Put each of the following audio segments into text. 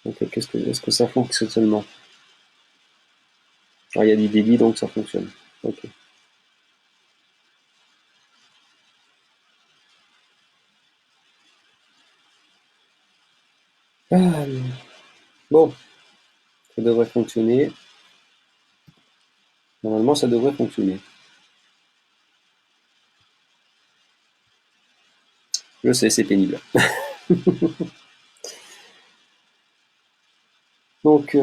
Donc, est-ce que ça fonctionne seulement? Ah, il y a du débit, donc ça fonctionne. Ok. Ah, bon, ça devrait fonctionner. Normalement, ça devrait fonctionner. Je sais, c'est pénible. Donc,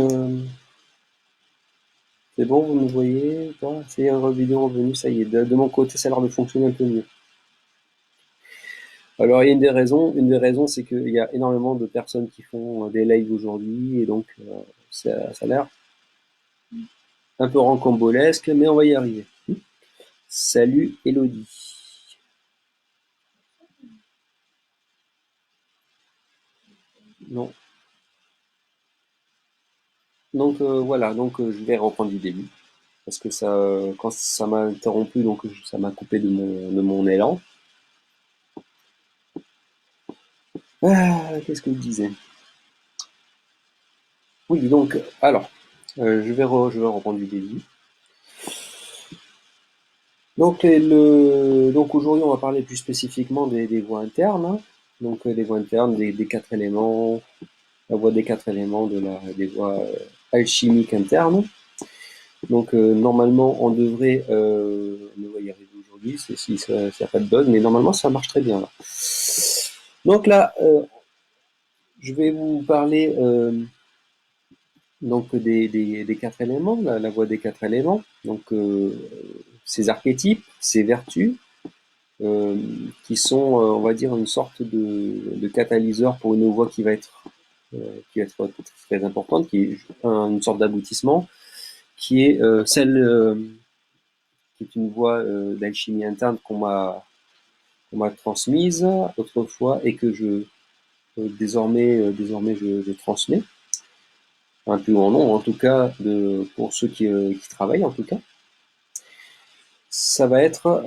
c'est bon, vous me voyez ou pas? C'est un vidéo revenu, ça y est. De mon côté, ça a l'air de fonctionner un peu mieux. Alors, il y a une des raisons, c'est qu'il y a énormément de personnes qui font des lives aujourd'hui, et donc ça a l'air un peu rocambolesque, mais on va y arriver. Salut Elodie. Non. Donc voilà, donc je vais reprendre du début, parce que ça, quand ça m'a interrompu, donc ça m'a coupé de mon élan. Ah, qu'est-ce que je disais? Oui, donc, alors, je vais reprendre du début. Donc, donc aujourd'hui, on va parler plus spécifiquement des voies internes, hein. Donc, les voies internes, des quatre éléments, la voie des quatre éléments des voies alchimiques internes. Donc, normalement, on devrait y arriver aujourd'hui, si ça n'y a pas de bug, mais normalement, ça marche très bien là. Donc là, je vais vous parler donc des quatre éléments, la voie des quatre éléments, donc ces archétypes, ces vertus, euh, qui sont, on va dire, une sorte de catalyseur pour une voie qui va être très importante, qui est une sorte d'aboutissement, qui est celle qui est une voie d'alchimie interne qu'on m'a transmise autrefois et que désormais je transmets un plus grand nombre, en tout cas pour ceux qui travaillent en tout cas. Ça va être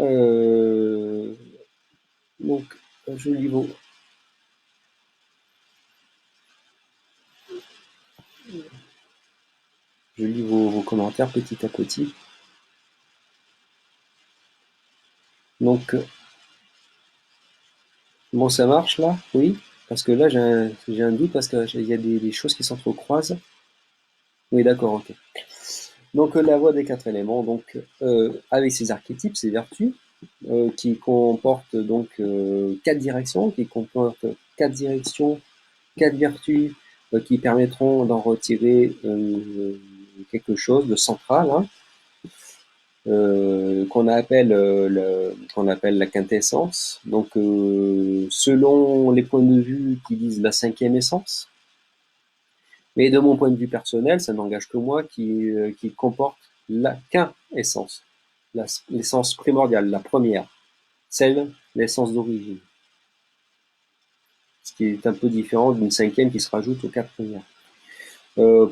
donc je lis vos commentaires petit à petit. Donc bon, ça marche là, oui, parce que là j'ai un doute parce qu'il y a des choses qui s'entrecroisent. Oui, d'accord, ok. Donc la voie des quatre éléments, donc avec ses archétypes, ses vertus, qui comportent donc quatre directions, qui comportent quatre directions, quatre vertus qui permettront d'en retirer quelque chose de central, hein, qu'on appelle la quintessence. Donc selon les points de vue qui disent la cinquième essence, mais de mon point de vue personnel, ça n'engage que moi qui comporte la quintessence, l'essence primordiale, la première, celle, l'essence d'origine, ce qui est un peu différent d'une cinquième qui se rajoute aux quatre premières.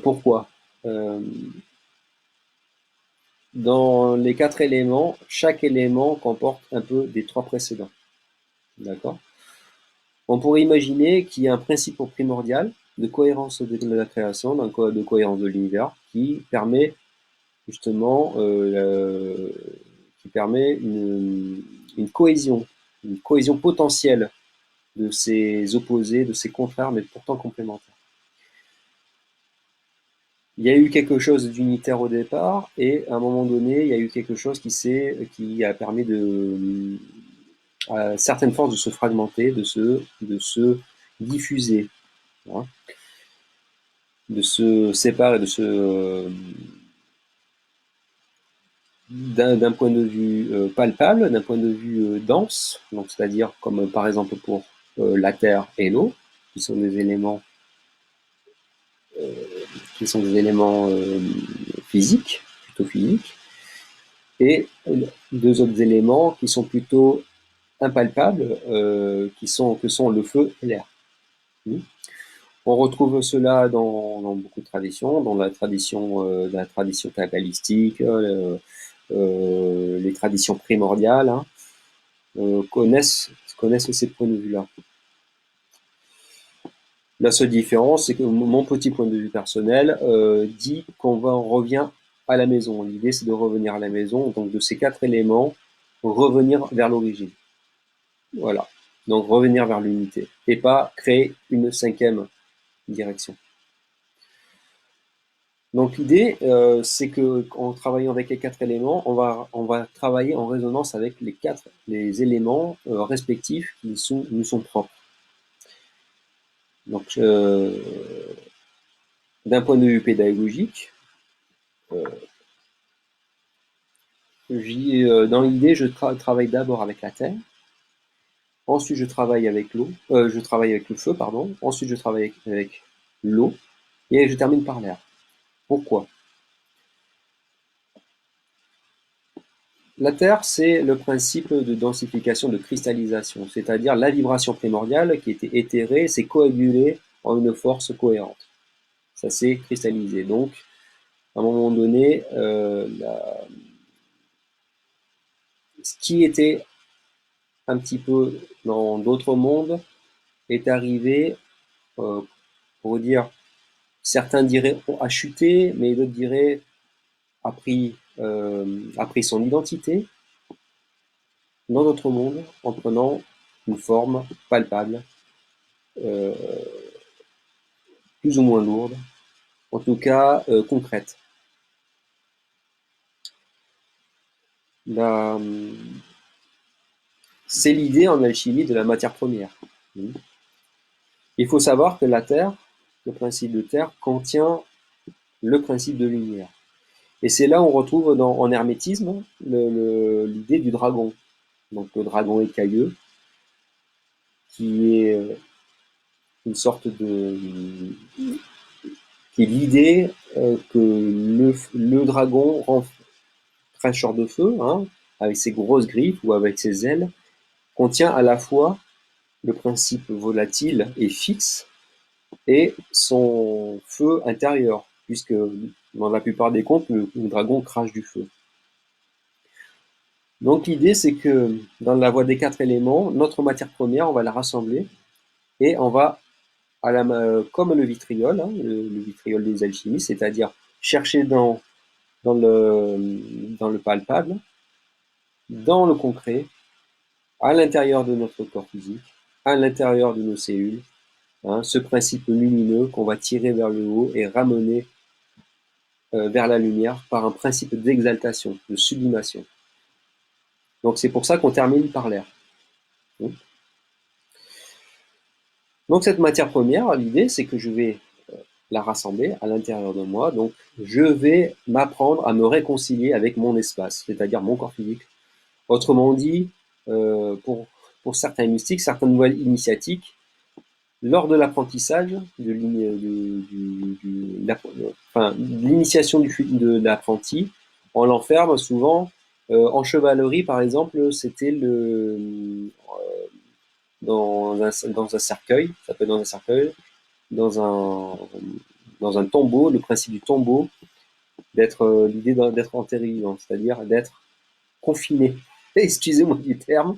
Pourquoi? Euh, Dans les quatre éléments, chaque élément comporte un peu des trois précédents. D'accord? On pourrait imaginer qu'il y a un principe primordial de cohérence de la création, de cohérence de l'univers, qui permet justement qui permet une cohésion potentielle de ces opposés, de ces contraires, mais pourtant complémentaires. Il y a eu quelque chose d'unitaire au départ, et à un moment donné, il y a eu quelque chose qui a permis à certaines forces de se fragmenter, de se diffuser, hein, de se séparer, d'un point de vue palpable, d'un point de vue dense, donc c'est-à-dire comme par exemple pour la terre et l'eau, qui sont des éléments qui sont des éléments physiques, plutôt physiques, et deux autres éléments qui sont plutôt impalpables, que sont le feu et l'air. On retrouve cela dans beaucoup de traditions, dans la tradition kabbalistique, les traditions primordiales, hein, connaissent ces points de vue-là. La seule différence, c'est que mon petit point de vue personnel dit on revient à la maison. L'idée, c'est de revenir à la maison, donc de ces 4 éléments, revenir vers l'origine. Voilà. Donc revenir vers l'unité et pas créer une 5e direction. Donc l'idée, c'est que en travaillant avec les 4 éléments, on va travailler en résonance avec les éléments respectifs qui nous sont propres. Donc, d'un point de vue pédagogique, dans l'idée, je travaille d'abord avec la terre, ensuite je travaille avec je travaille avec le feu, pardon, ensuite je travaille avec l'eau, et je termine par l'air. Pourquoi? La Terre, c'est le principe de densification, de cristallisation, c'est-à-dire la vibration primordiale qui était éthérée s'est coagulée en une force cohérente. Ça s'est cristallisé. Donc, à un moment donné, ce qui était un petit peu dans d'autres mondes est arrivé, pour dire, certains diraient a chuté, mais d'autres diraient a pris son identité dans notre monde en prenant une forme palpable, euh, plus ou moins lourde, en tout cas concrète. C'est l'idée en alchimie de la matière première. Il faut savoir que la Terre, le principe de Terre, contient le principe de lumière. Et c'est là où on retrouve en hermétisme l'idée du dragon. Donc le dragon écailleux, qui est une sorte de... qui est l'idée que le dragon cracheur de feu, hein, avec ses grosses griffes ou avec ses ailes, contient à la fois le principe volatile et fixe et son feu intérieur, puisque dans la plupart des contes, le dragon crache du feu. Donc l'idée, c'est que dans la voie des 4 éléments, notre matière première, on va la rassembler et on va, comme le vitriol, hein, le vitriol des alchimistes, c'est-à-dire chercher dans le palpable, dans le concret, à l'intérieur de notre corps physique, à l'intérieur de nos cellules, hein, ce principe lumineux qu'on va tirer vers le haut et ramener vers la lumière par un principe d'exaltation, de sublimation. Donc c'est pour ça qu'on termine par l'air. Donc cette matière première, l'idée c'est que je vais la rassembler à l'intérieur de moi, donc je vais m'apprendre à me réconcilier avec mon espace, c'est-à-dire mon corps physique. Autrement dit, euh, pour, pour certains mystiques, certaines nouvelles initiatiques, lors de l'apprentissage, de l'initiation de l'apprenti, on l'enferme souvent en chevalerie, par exemple, c'était dans un cercueil, ça peut être dans un cercueil, dans un, dans un tombeau, le principe du tombeau, l'idée d'être enterré vivant, c'est-à-dire d'être confiné, excusez-moi du terme,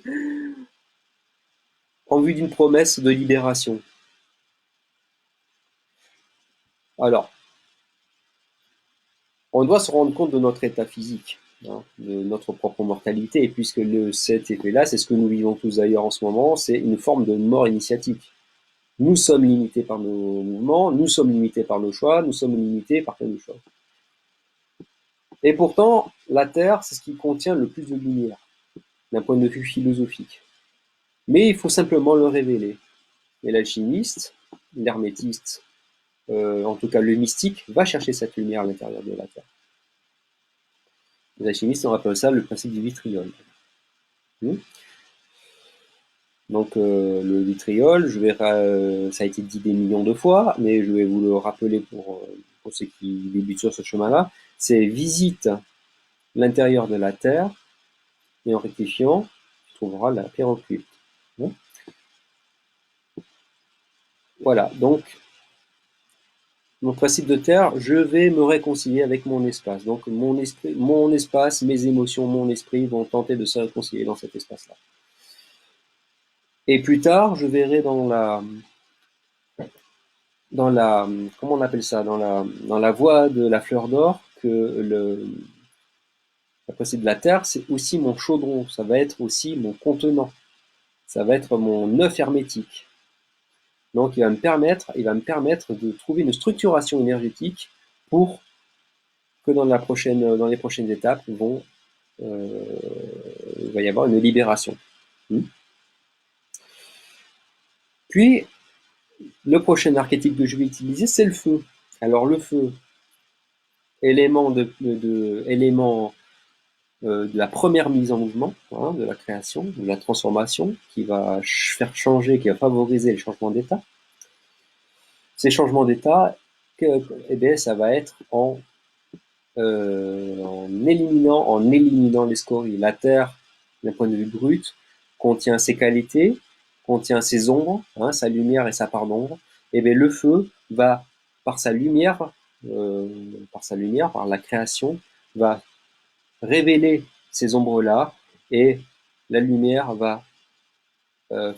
en vue d'une promesse de libération. Alors, on doit se rendre compte de notre état physique, hein, de notre propre mortalité, et puisque cet effet-là, c'est ce que nous vivons tous d'ailleurs en ce moment, c'est une forme de mort initiatique. Nous sommes limités par nos mouvements, nous sommes limités par nos choix, nous sommes limités par plein de choses. Et pourtant, la Terre, c'est ce qui contient le plus de lumière, d'un point de vue philosophique. Mais il faut simplement le révéler. Et l'alchimiste, l'hermétiste, en tout cas le mystique, va chercher cette lumière à l'intérieur de la Terre. Les alchimistes, on appelle ça le principe du vitriol. Donc le vitriol, ça a été dit des millions de fois, mais je vais vous le rappeler pour ceux qui débutent sur ce chemin-là, c'est visite l'intérieur de la Terre, et en rectifiant, tu trouveras la pierre occulte. Bon. Voilà, donc mon principe de Terre, je vais me réconcilier avec mon espace. Donc mon esprit, mon espace, mes émotions, mon esprit vont tenter de se réconcilier dans cet espace-là. Et plus tard, je verrai dans la, comment on appelle ça, dans la voie de la fleur d'or, que la principe de la terre, c'est aussi mon chaudron, ça va être aussi mon contenant, ça va être mon œuf hermétique. Donc il va me permettre de trouver une structuration énergétique pour que dans les prochaines étapes, euh, il va y avoir une libération. Puis, le prochain archétype que je vais utiliser, c'est le feu. Alors le feu, élément de la première mise en mouvement, hein, de la création, de la transformation, qui va faire changer, qui va favoriser les changements d'état. Ces changements d'état, eh bien, ça va être en éliminant les scories. La Terre, d'un point de vue brut, contient ses qualités, contient ses ombres, hein, sa lumière et sa part d'ombre. Et bien, le feu va, par sa lumière, par la création, va révéler ces ombres-là et la lumière va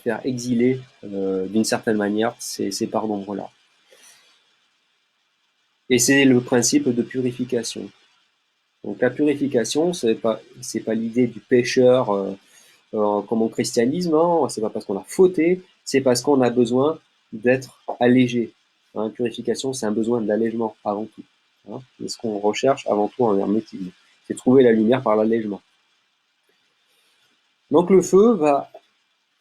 faire exiler d'une certaine manière ces parts d'ombre-là. Et c'est le principe de purification. Donc la purification, c'est pas l'idée du pécheur comme au christianisme, hein, c'est pas parce qu'on a fauté, c'est parce qu'on a besoin d'être allégé. Hein, purification, c'est un besoin d'allègement avant tout. Hein, c'est ce qu'on recherche avant tout en hermétisme, c'est trouver la lumière par l'allègement. Donc le feu va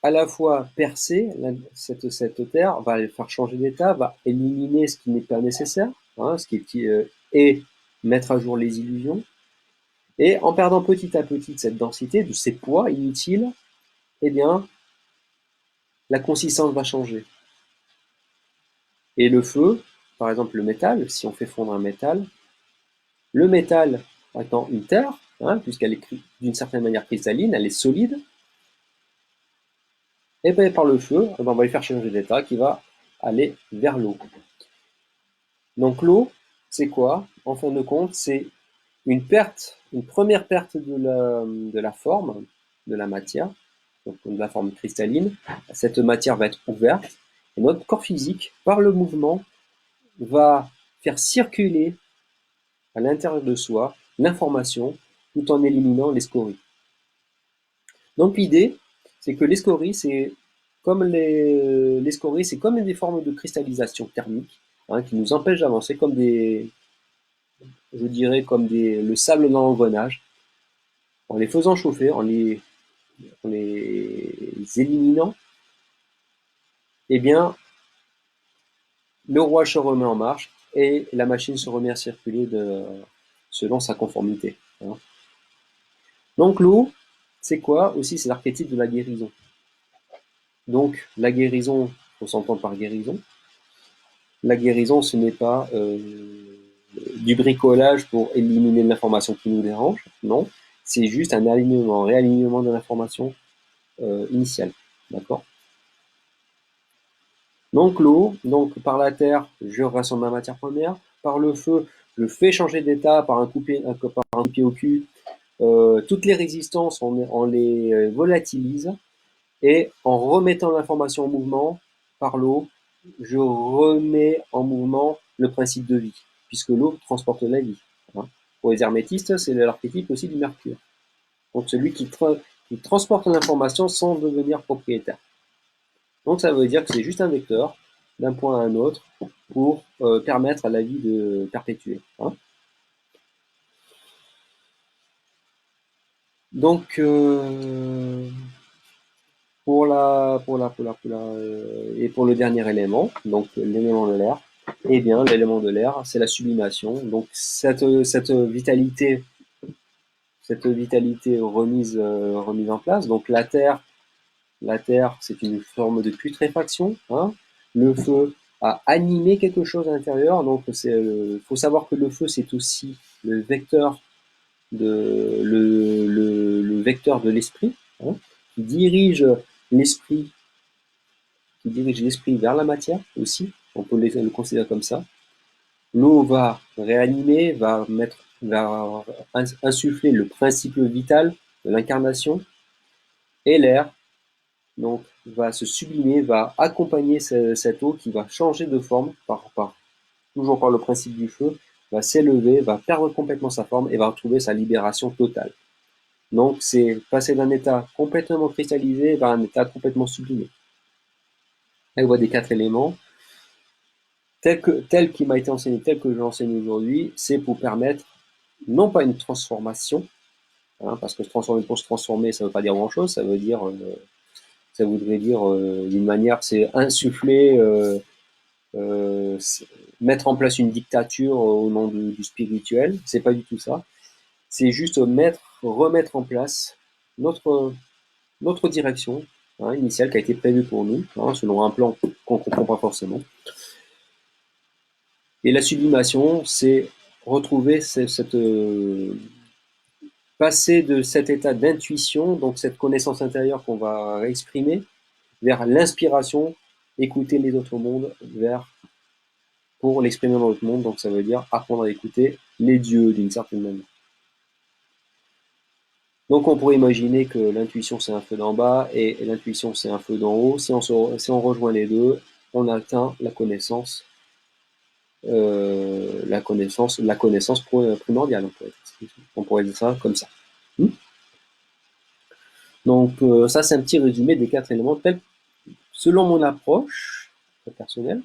à la fois percer cette terre, va les faire changer d'état, va éliminer ce qui n'est pas nécessaire, hein, et mettre à jour les illusions. Et en perdant petit à petit cette densité, de ces poids inutiles, eh bien, la consistance va changer. Et le feu, par exemple le métal, si on fait fondre un métal, le métal étant une terre, hein, puisqu'elle est d'une certaine manière cristalline, elle est solide, et bien par le feu, on va lui faire changer d'état qui va aller vers l'eau. Donc l'eau, c'est quoi? En fin de compte, c'est une première perte de la forme, de la matière, donc de la forme cristalline. Cette matière va être ouverte, et notre corps physique, par le mouvement, va faire circuler à l'intérieur de soi l'information tout en éliminant les scories. Donc l'idée, c'est que les scories, les scories, c'est comme des formes de cristallisation thermique, hein, qui nous empêchent d'avancer, je dirais, le sable dans l'engrenage. En les faisant chauffer, en les éliminant, eh bien, le rouage se remet en marche et la machine se remet à circuler selon sa conformité. Hein. Donc l'eau, c'est quoi aussi? C'est l'archétype de la guérison. Donc la guérison, il faut s'entendre par guérison. La guérison, ce n'est pas du bricolage pour éliminer l'information qui nous dérange, non. C'est juste un réalignement de l'information initiale. D'accord? Donc l'eau, donc par la terre, je rassemble ma matière première. Par le feu, je fais changer d'état par un coup de pied au cul. Toutes les résistances, on les volatilise. Et en remettant l'information en mouvement par l'eau, je remets en mouvement le principe de vie, puisque l'eau transporte la vie. Hein. Pour les hermétistes, c'est l'archétype aussi du mercure. Donc celui qui transporte l'information sans devenir propriétaire. Donc ça veut dire que c'est juste un vecteur d'un point à un autre pour permettre à la vie de perpétuer. Hein. Donc et pour le dernier élément, donc l'élément de l'air, eh bien l'élément de l'air, c'est la sublimation. Donc cette vitalité remise en place. Donc la terre, c'est une forme de putréfaction. Hein. Le feu a animé quelque chose à l'intérieur. Donc, faut savoir que le feu, c'est aussi le vecteur de l'esprit, hein, qui dirige l'esprit, qui dirige l'esprit vers la matière aussi. On peut le considérer comme ça. L'eau va réanimer, va insuffler le principe vital de l'incarnation, et l'air donc va se sublimer, va accompagner cette eau qui va changer de forme, toujours par le principe du feu, va s'élever, va perdre complètement sa forme et va retrouver sa libération totale. Donc c'est passer d'un état complètement cristallisé vers un état complètement sublimé. La loi des quatre éléments, tel qu'il m'a été enseigné, tel que je l'enseigne aujourd'hui, c'est pour permettre non pas une transformation, hein, parce que se transformer pour se transformer, ça ne veut pas dire grand-chose, ça voudrait dire d'une manière, c'est insuffler, mettre en place une dictature au nom du spirituel. C'est pas du tout ça. C'est juste remettre en place notre, notre direction, hein, initiale qui a été prévue pour nous, hein, selon un plan qu'on ne comprend pas forcément. Et la sublimation, c'est retrouver passer de cet état d'intuition, donc cette connaissance intérieure qu'on va exprimer, vers l'inspiration, écouter les autres mondes, pour l'exprimer dans l'autre monde. Donc ça veut dire apprendre à écouter les dieux d'une certaine manière. Donc on pourrait imaginer que l'intuition c'est un feu d'en bas et l'intuition c'est un feu d'en haut. Si on rejoint les deux, on atteint la connaissance primordiale. On pourrait dire ça comme ça. Donc ça c'est un petit résumé des quatre éléments selon mon approche personnelle.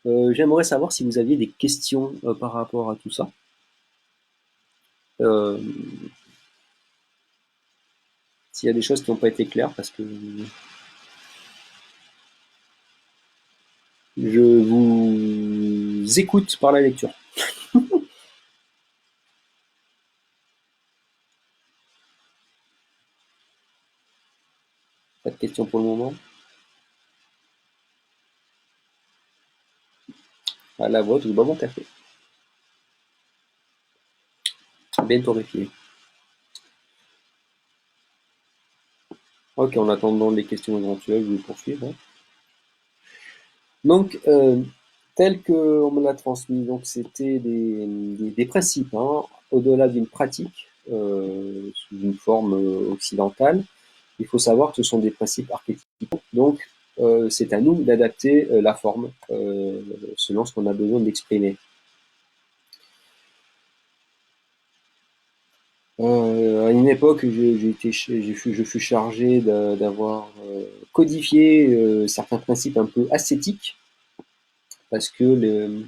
J'aimerais savoir si vous aviez des questions par rapport à tout ça. S'il y a des choses qui n'ont pas été claires, parce que je vous écoute par la lecture. Pas de questions pour le moment. À la vôtre, je bois mon café. Bien torréfié. Ok, en attendant les questions éventuelles, je vais poursuivre. Hein. Donc, tel qu'on me l'a transmis, donc c'était des principes, hein, au-delà d'une pratique, sous une forme occidentale. Il faut savoir que ce sont des principes archétypaux. Donc, c'est à nous d'adapter la forme selon ce qu'on a besoin d'exprimer. À une époque, je fus chargé d'avoir codifié certains principes un peu ascétiques, parce que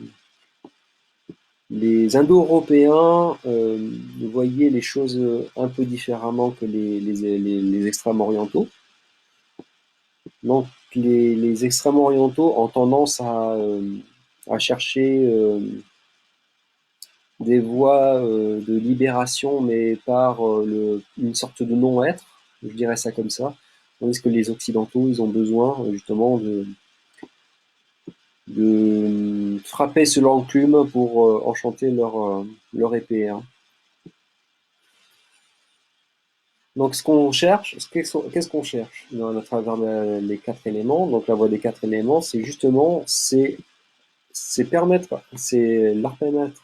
les Indo-Européens voyaient les choses un peu différemment que les extrêmes-orientaux. Donc, les extrêmes-orientaux ont tendance à chercher des voies de libération, mais par une sorte de non-être, je dirais ça comme ça. Tandis que les Occidentaux, ils ont besoin justement de frapper sur l'enclume pour enchanter leur épée. Hein. Donc ce qu'on cherche, qu'est-ce qu'on cherche à travers les quatre éléments? Donc la voie des quatre éléments, c'est justement, c'est leur permettre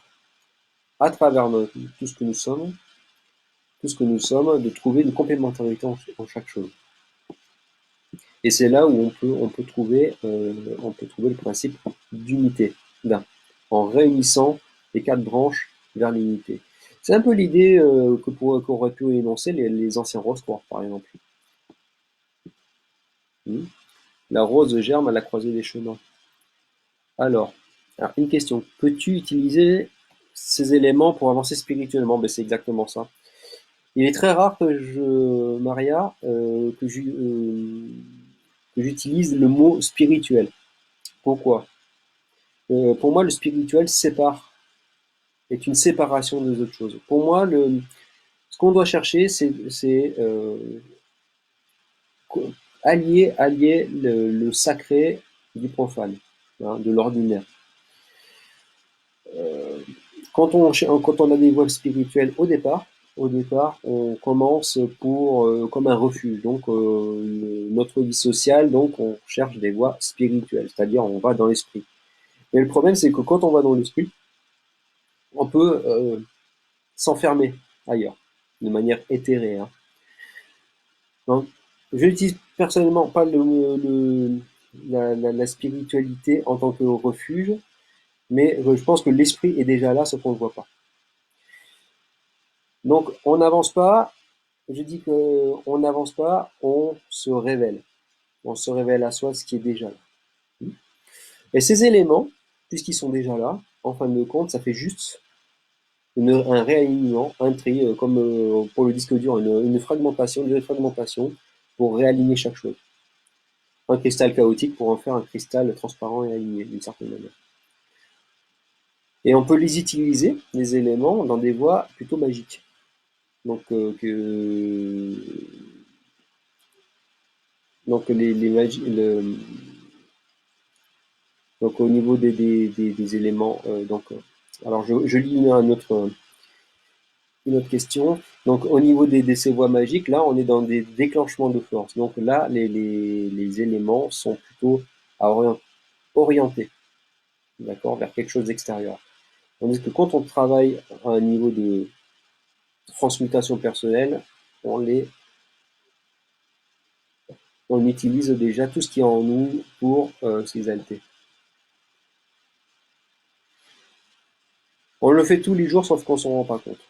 à travers tout ce que nous sommes, de trouver une complémentarité en chaque chose. Et c'est là où on peut trouver le principe d'unité, d'un, en réunissant les quatre branches vers l'unité. C'est un peu l'idée qu'auraient pu énoncer les anciens Rose-Croix, par exemple. Hmm. La rose germe à la croisée des chemins. Alors, une question. Peux-tu utiliser ces éléments pour avancer spirituellement? Ben, c'est exactement ça. Il est très rare Maria, que j'utilise le mot spirituel. Pourquoi? Pour moi, le spirituel est une séparation des autres choses. Pour moi, ce qu'on doit chercher, c'est allier le sacré du profane, hein, de l'ordinaire. Quand on a des voies spirituelles au départ, on commence comme un refuge. Donc, notre vie sociale, donc, on cherche des voies spirituelles, c'est-à-dire on va dans l'esprit. Mais le problème, c'est que quand on va dans l'esprit, on peut s'enfermer ailleurs, de manière éthérée. Hein. Je n'utilise personnellement pas la spiritualité en tant que refuge, mais je pense que l'esprit est déjà là, sauf qu'on ne le voit pas. Donc on n'avance pas, je dis que on n'avance pas, on se révèle. On se révèle à soi ce qui est déjà là. Et ces éléments, puisqu'ils sont déjà là, en fin de compte, ça fait juste un réalignement, un tri, comme pour le disque dur, une fragmentation, une fragmentation pour réaligner chaque chose. Un cristal chaotique pour en faire un cristal transparent et aligné d'une certaine manière. Et on peut les utiliser, les éléments, dans des voies plutôt magiques. Donc, donc donc au niveau des éléments, alors je lis une autre question. Donc au niveau ces voies magiques, là on est dans des déclenchements de force. Donc là les éléments sont plutôt à orientés, d'accord, vers quelque chose d'extérieur. Tandis que quand on travaille à un niveau de transmutation personnelle, on les on utilise déjà tout ce qui est en nous pour s'exalter. On le fait tous les jours sauf qu'on s'en rend pas compte.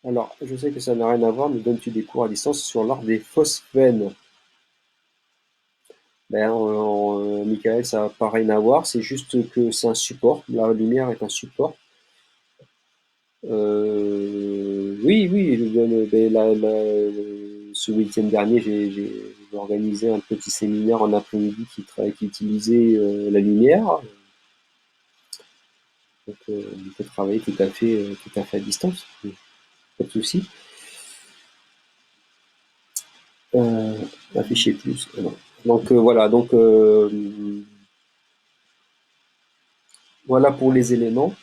Alors, je sais que ça n'a rien à voir, mais donnes-tu des cours à distance sur l'art des fausses veines? Ben, Michael, ça n'a pas rien à voir, c'est juste que c'est un support. La lumière est un support. Oui, oui, ce week-end dernier, j'ai organisé un petit séminaire en après-midi qui utilisait la lumière. Donc, on peut travailler tout à fait à distance, pas de souci. Euh, Afficher plus. Non. Donc voilà, voilà pour les éléments.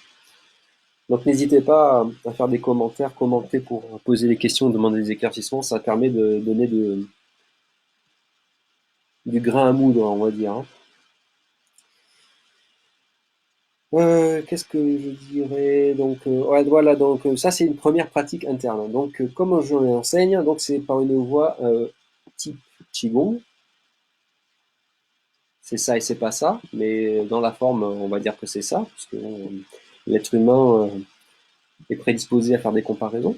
Donc n'hésitez pas à faire des commentaires, commenter pour poser des questions, demander des éclaircissements. Ça permet de donner du grain à moudre, on va dire, hein. Qu'est-ce que je dirais? Donc ouais, voilà, donc ça c'est une première pratique interne. Donc comme je l'enseigne, donc c'est par une voie type Qigong. C'est ça et c'est pas ça, mais dans la forme, on va dire que c'est ça, parce que l'être humain est prédisposé à faire des comparaisons.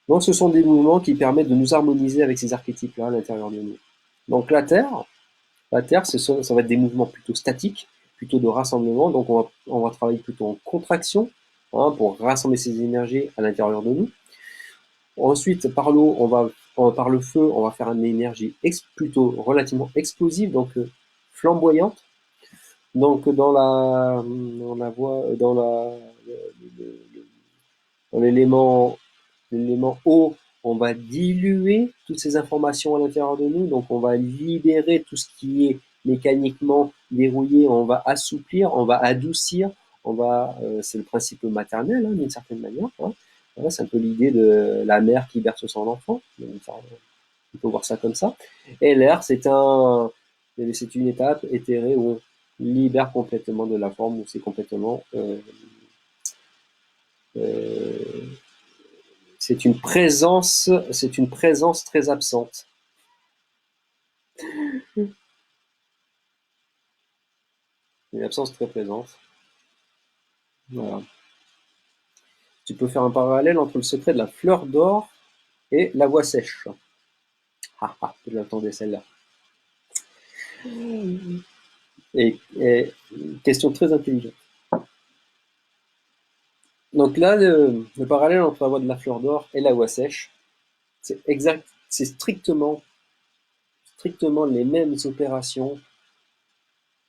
Donc ce sont des mouvements qui permettent de nous harmoniser avec ces archétypes-là à l'intérieur de nous. Donc la Terre, ça va être des mouvements plutôt statiques, plutôt de rassemblement. Donc on va travailler plutôt en contraction, hein, pour rassembler ces énergies à l'intérieur de nous. Ensuite, par l'eau, par le feu, on va faire une énergie plutôt relativement explosive, donc flamboyante. Donc dans la voie, dans l'élément eau, on va diluer toutes ces informations à l'intérieur de nous, donc on va libérer tout ce qui est mécaniquement verrouillé, on va assouplir, on va adoucir, c'est le principe maternel, hein, d'une certaine manière, hein. Voilà, c'est un peu l'idée de la mère qui berce son enfant, donc on peut voir ça comme ça. Et l'air, c'est une étape éthérée où on libère complètement de la forme, où euh, c'est une présence très absente. Une absence très présente. Voilà. Tu peux faire un parallèle entre le secret de la fleur d'or et la voix sèche. Ah ah, je l'attendais celle-là. Et question très intelligente. Donc là, le parallèle entre la voix de la fleur d'or et la voix sèche, c'est exact, c'est strictement les mêmes opérations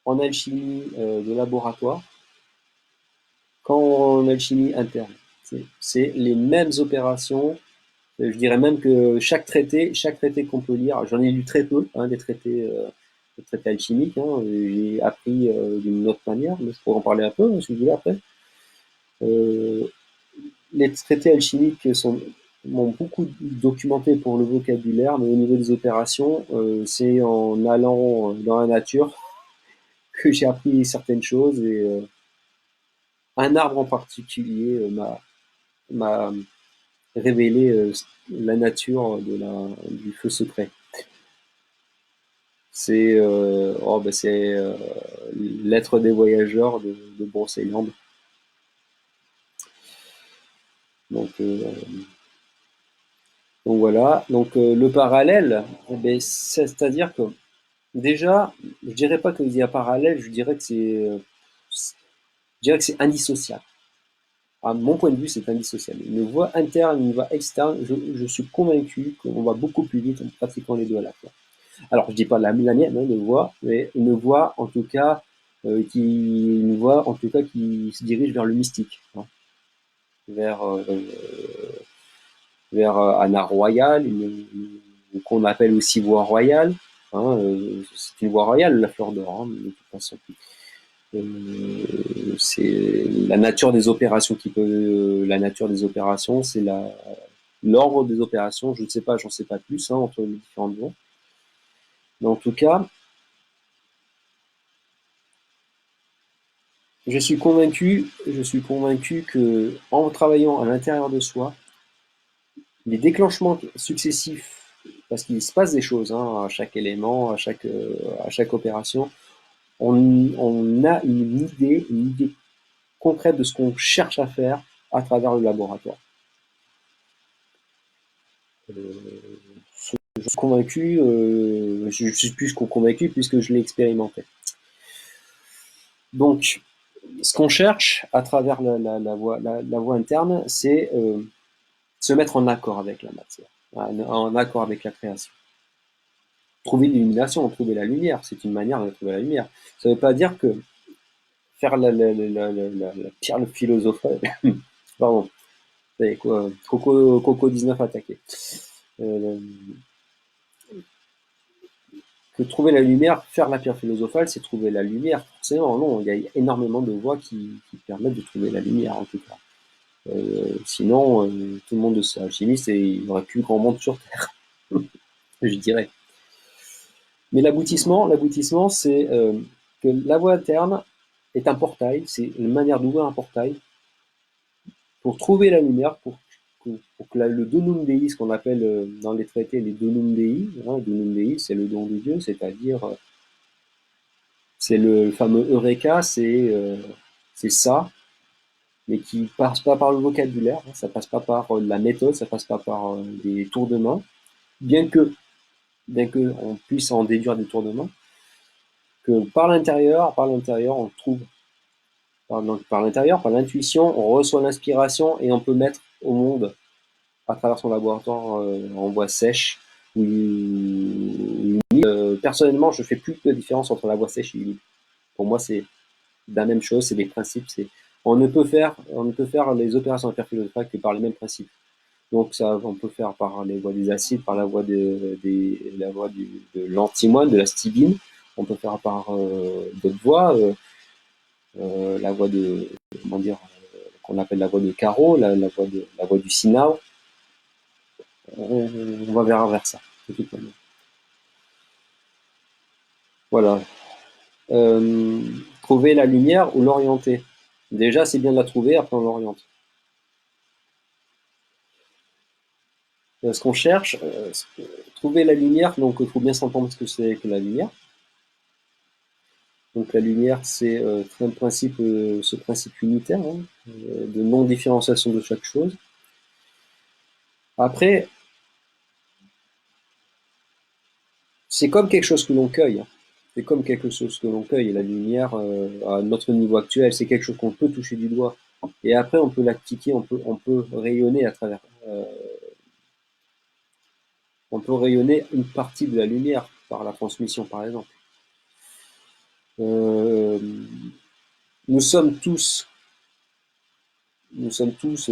en alchimie de laboratoire qu'en alchimie interne. C'est les mêmes opérations. Je dirais même que chaque traité qu'on peut lire, j'en ai lu très peu, hein, des traités alchimiques, hein, j'ai appris d'une autre manière, mais je pourrais en parler un peu, hein, si vous voulez après. Euh, les traités alchimiques m'ont beaucoup documenté pour le vocabulaire, mais au niveau des opérations, c'est en allant dans la nature que j'ai appris certaines choses et un arbre en particulier m'a révéler la nature du feu secret. C'est Lettre des voyageurs de Brocéliande. Donc, euh, donc voilà. Le parallèle, eh ben, c'est-à-dire que déjà, je dirais pas qu'il y a parallèle, je dirais que c'est indissociable. À mon point de vue, c'est indissociable. Une voie interne, une voie externe, je suis convaincu qu'on va beaucoup plus vite en pratiquant les deux à la fois. Alors, je dis pas la mienne, hein, une voie, mais une voie en tout cas qui se dirige vers le mystique, hein, vers Anna Royale, qu'on appelle aussi voie royale. Hein, c'est une voie royale, la fleur d'or, hein, de toute façon. C'est la nature des opérations la nature des opérations, c'est l'ordre des opérations. Je ne sais pas, j'en sais pas plus, hein, entre les différentes voies. Mais en tout cas, je suis convaincu que en travaillant à l'intérieur de soi, les déclenchements successifs, parce qu'il se passe des choses, hein, à chaque élément, à chaque opération, on a une idée concrète de ce qu'on cherche à faire à travers le laboratoire. Je suis convaincu, je suis plus qu'au convaincu puisque je l'ai expérimenté. Donc, ce qu'on cherche à travers la voie interne, c'est se mettre en accord avec la matière, en accord avec la création. Trouver l'illumination, trouver la lumière, c'est une manière de trouver la lumière. Ça ne veut pas dire que faire la pierre philosophale, pardon, c'est quoi, Coco 19 attaqué. Euh, que trouver la lumière, faire la pierre philosophale, c'est trouver la lumière. Forcément, non, il y a énormément de voies qui permettent de trouver la lumière, en tout cas. Sinon, tout le monde serait alchimiste et il n'y aurait plus grand monde sur Terre, je dirais. Mais l'aboutissement, c'est que la voie interne est un portail, c'est une manière d'ouvrir un portail pour trouver la lumière, pour que le donum dei, ce qu'on appelle dans les traités les donum dei, hein, donum dei, c'est le don de Dieu, c'est-à-dire c'est le fameux Eureka, c'est ça, mais qui passe pas par le vocabulaire, hein, ça passe pas par la méthode, ça passe pas par des tours de main, bien que, bien que on puisse en déduire des tours de main, que par l'intérieur, on trouve, par l'intérieur, par l'intuition, on reçoit l'inspiration et on peut mettre au monde, à travers son laboratoire, en voie sèche, personnellement, je fais plus de différence entre la voie sèche et humide. Pour moi, c'est la même chose, c'est des principes. On ne peut faire les opérations interphylosophales que par les mêmes principes. Donc ça, on peut faire par les voies des acides, par la voie de l'antimoine, de la stibine. On peut faire par d'autres voies, la voie de, comment dire, qu'on appelle la voie de Caro, la voie du Sinao. On va vers ça, de toute manière. Voilà. Euh, Trouver la lumière ou l'orienter. Déjà, c'est bien de la trouver, après on l'oriente. Ce qu'on cherche, trouver la lumière, donc il faut bien s'entendre ce que c'est que la lumière. Donc la lumière, c'est ce principe unitaire, hein, de non-différenciation de chaque chose. Après, c'est comme quelque chose que l'on cueille, hein. C'est comme quelque chose que l'on cueille. Et la lumière, à notre niveau actuel, c'est quelque chose qu'on peut toucher du doigt. Et après, on peut l'appliquer, on peut rayonner à travers. On peut rayonner une partie de la lumière par la transmission, par exemple. Euh, nous sommes tous, nous sommes tous,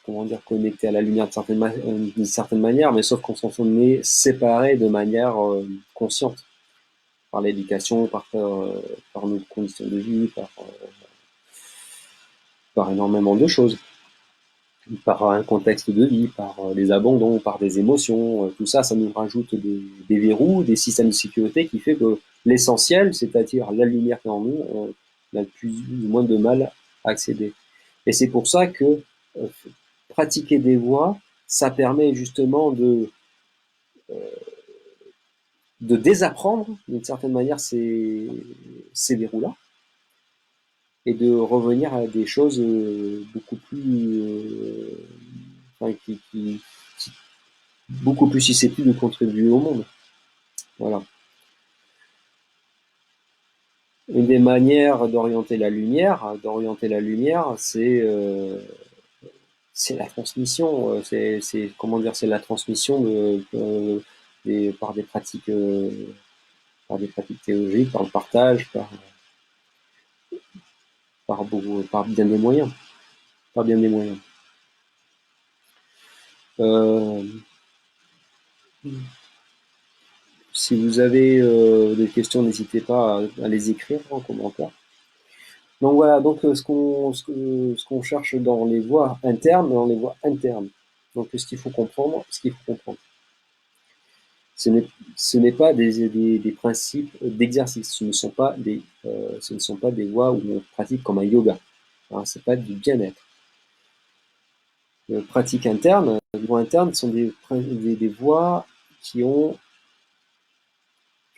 comment dire, connectés à la lumière d'une certaine manière, mais sauf qu'on s'en est séparés de manière consciente par l'éducation, par nos conditions de vie, par énormément de choses, par un contexte de vie, par les abandons, par des émotions. Tout ça, ça nous rajoute des verrous, des systèmes de sécurité qui fait que l'essentiel, c'est-à-dire la lumière qui est en nous, on a le plus ou moins de mal à accéder. Et c'est pour ça que pratiquer des voies, ça permet justement de désapprendre d'une certaine manière ces verrous-là et de revenir à des choses beaucoup plus, enfin, qui beaucoup plus susceptibles de contribuer au monde. Voilà. Une des manières d'orienter la lumière, c'est la transmission. C'est comment dire, c'est la transmission par des pratiques théologiques, par le partage, par bien des moyens, par bien des moyens. Euh, Si vous avez des questions, n'hésitez pas à les écrire en commentaire. Donc voilà, donc ce qu'on cherche dans les voies internes. Donc ce qu'il faut comprendre, ce n'est pas des principes d'exercice, ce ne sont pas des voies où on pratique comme un yoga. Hein, c'est pas du bien-être. Pratiques internes, les voies internes sont des voies qui ont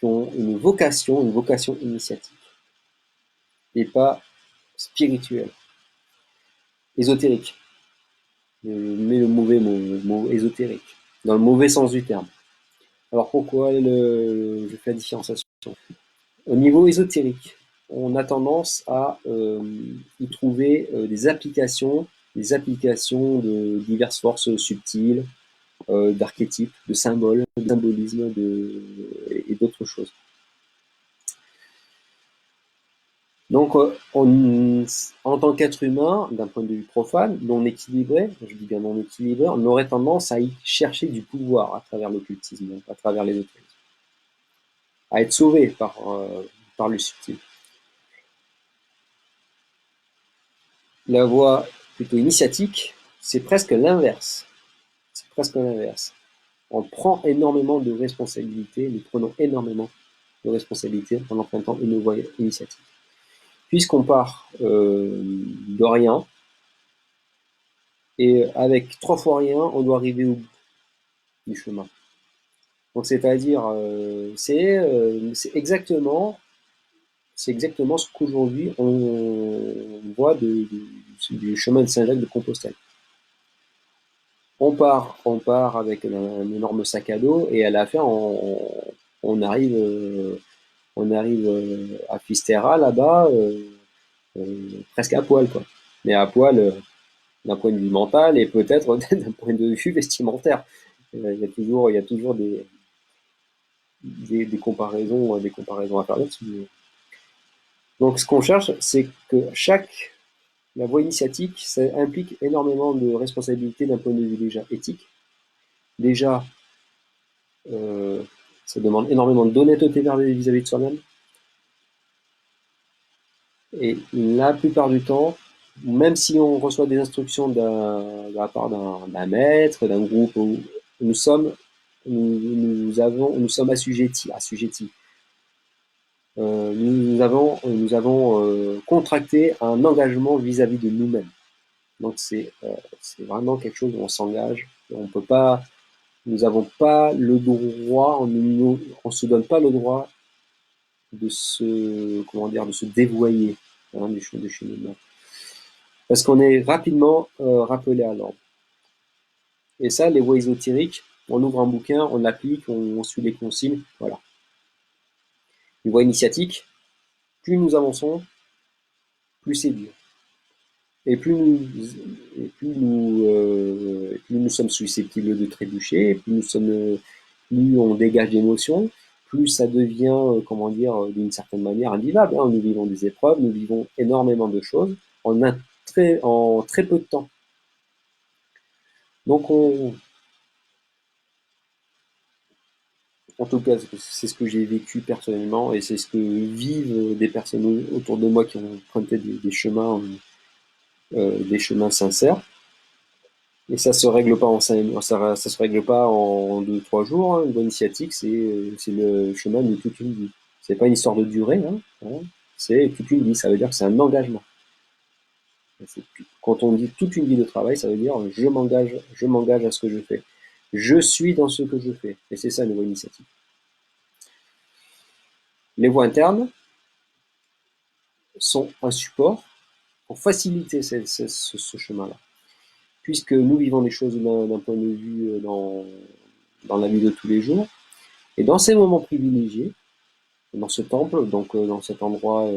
une vocation initiatique, et pas spirituelle, ésotérique. Je mets le mauvais mot ésotérique, dans le mauvais sens du terme. Alors pourquoi je fais la différenciation? Au niveau ésotérique, on a tendance à y trouver des applications de diverses forces subtiles, d'archétypes, de symboles, de symbolisme et d'autres choses. Donc, en tant qu'être humain, d'un point de vue profane, non équilibré, je dis bien non équilibré, on aurait tendance à y chercher du pouvoir à travers l'occultisme, à travers l'ésotérisme, à être sauvé par le subtil. La voie plutôt initiatique, c'est presque l'inverse. C'est presque l'inverse. On prend énormément de responsabilités, nous prenons énormément de responsabilités en empruntant une voie initiatique. Puisqu'on part de rien, et avec 3 fois rien, on doit arriver au bout du chemin. Donc c'est-à-dire, c'est exactement ce qu'aujourd'hui on voit du chemin de Saint-Jacques de Compostelle. On part avec un énorme sac à dos et à la fin on arrive, à Fisterra là-bas presque à poil quoi. Mais à poil d'un point de vue mental et peut-être d'un point de vue vestimentaire. Il y a toujours des comparaisons à faire là-dessus. Donc ce qu'on cherche, c'est que la voie initiatique, ça implique énormément de responsabilités d'un point de vue déjà éthique. Déjà, ça demande énormément d'honnêteté vis-à-vis de soi-même. Et la plupart du temps, même si on reçoit des instructions de la part d'un maître, d'un groupe, nous sommes, nous sommes assujettis. Nous avons contracté un engagement vis-à-vis de nous-mêmes. Donc c'est vraiment quelque chose où on s'engage. On peut pas, nous n'avons pas le droit, on se donne pas le droit de se dévoyer hein, du cheminement. Parce qu'on est rapidement rappelé à l'ordre. Et ça, les voies ésotériques, on ouvre un bouquin, on l'applique, on suit les consignes, voilà. Une voie initiatique, plus nous avançons, plus c'est dur. Et plus nous sommes susceptibles de trébucher, plus on dégage d'émotions, plus ça devient, d'une certaine manière invivable. Hein. Nous vivons des épreuves, nous vivons énormément de choses en très peu de temps. Donc en tout cas, c'est ce que j'ai vécu personnellement et c'est ce que vivent des personnes autour de moi qui ont emprunté des chemins sincères. Et ça se règle pas ça se règle pas en 2, 3 jours. Hein. Une bonne initiatique, c'est le chemin de toute une vie. C'est pas une histoire de durée, hein. C'est toute une vie. Ça veut dire que c'est un engagement. Quand on dit toute une vie de travail, ça veut dire je m'engage à ce que je fais. Je suis dans ce que je fais. Et c'est ça une voie initiatique. Les voies internes sont un support pour faciliter ce chemin-là. Puisque nous vivons les choses d'un point de vue dans la vie de tous les jours, et dans ces moments privilégiés, dans ce temple, donc dans cet endroit,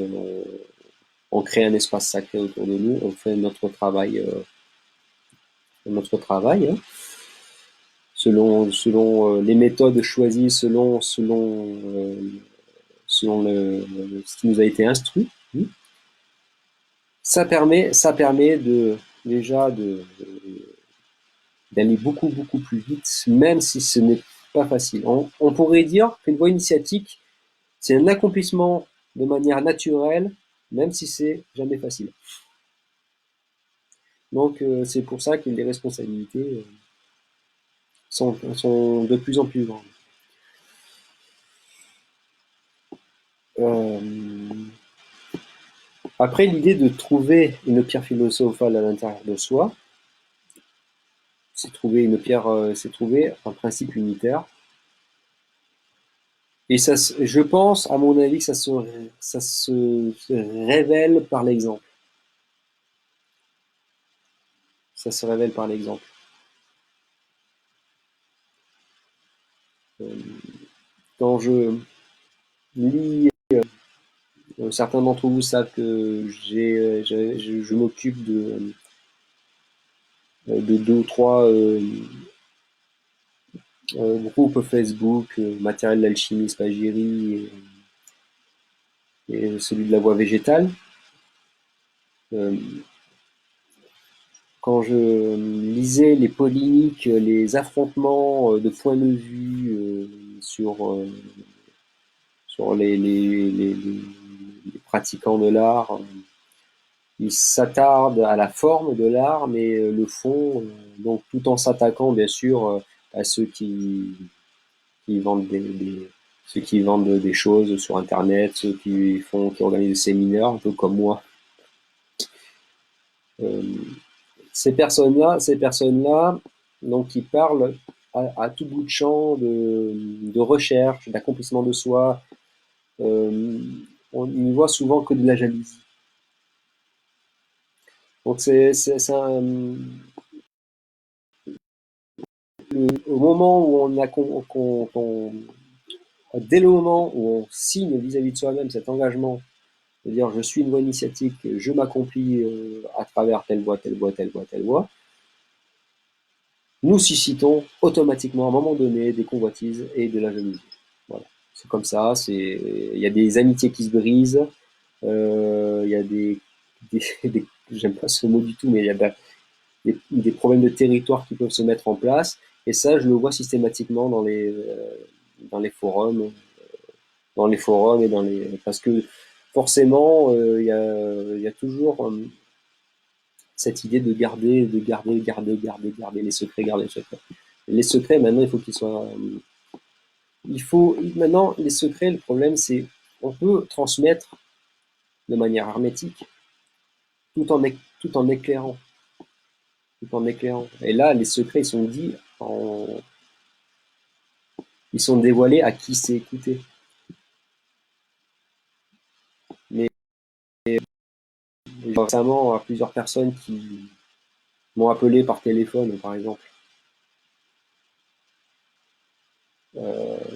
on crée un espace sacré autour de nous, on fait notre travail hein, selon les méthodes choisies, selon ce qui nous a été instruit. Ça permet déjà d'aller beaucoup, beaucoup plus vite, même si ce n'est pas facile. On pourrait dire qu'une voie initiatique, c'est un accomplissement de manière naturelle, même si c'est jamais facile. Donc, c'est pour ça que les responsabilités sont de plus en plus grandes. Euh, Après, l'idée de trouver une pierre philosophale à l'intérieur de soi, c'est trouver c'est trouver un principe unitaire. Et ça, je pense, à mon avis, que ça se révèle par l'exemple. Ça se révèle par l'exemple. Euh, Quand je lis, certains d'entre vous savent que je m'occupe de deux ou trois groupes Facebook, Matériel d'alchimie, Spagyrie et celui de la voie végétale. Euh, Quand je lisais les polémiques, les affrontements de points de vue sur les pratiquants de l'art, ils s'attardent à la forme de l'art, mais le fond, donc tout en s'attaquant bien sûr à ceux qui vendent ceux qui vendent des choses sur Internet, ceux qui organisent des séminaires, un peu comme moi. Euh, ces personnes-là, donc qui parlent à tout bout de champ de recherche, d'accomplissement de soi, on n'y voit souvent que de la jalousie. Donc au moment où dès le moment où on signe vis-à-vis de soi-même cet engagement, de dire je suis une voie initiatique, je m'accomplis à travers telle voie, telle voie, telle voie, telle voie, nous suscitons automatiquement à un moment donné des convoitises et de la jalousie. Voilà. C'est comme ça, il y a des amitiés qui se brisent, il y a j'aime pas ce mot du tout, mais il y a des problèmes de territoire qui peuvent se mettre en place. Et ça, je le vois systématiquement dans les forums, parce que forcément, il y a toujours cette idée de garder les secrets, garder les secrets. Les secrets, maintenant, il faut qu'ils soient, maintenant, les secrets, le problème, c'est, on peut transmettre de manière hermétique, tout en, tout en éclairant, tout en éclairant. Et là, les secrets, ils sont dévoilés à qui sait écouter. Mais récemment, à plusieurs personnes qui m'ont appelé par téléphone, par exemple,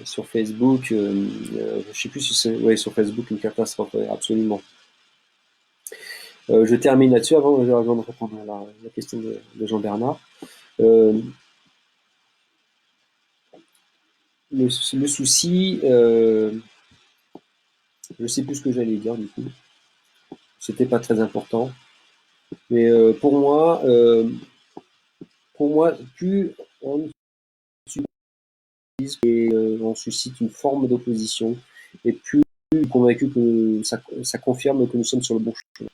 sur Facebook, je sais plus si c'est, ouais, sur Facebook, une catastrophe, ouais, absolument. Je termine là-dessus avant de répondre à la question de Jean-Bernard. Euh, le souci, je sais plus ce que j'allais dire du coup. C'était pas très important. Mais pour moi, plus on utilise et on suscite une forme d'opposition, et plus convaincu que ça confirme que nous sommes sur le bon chemin.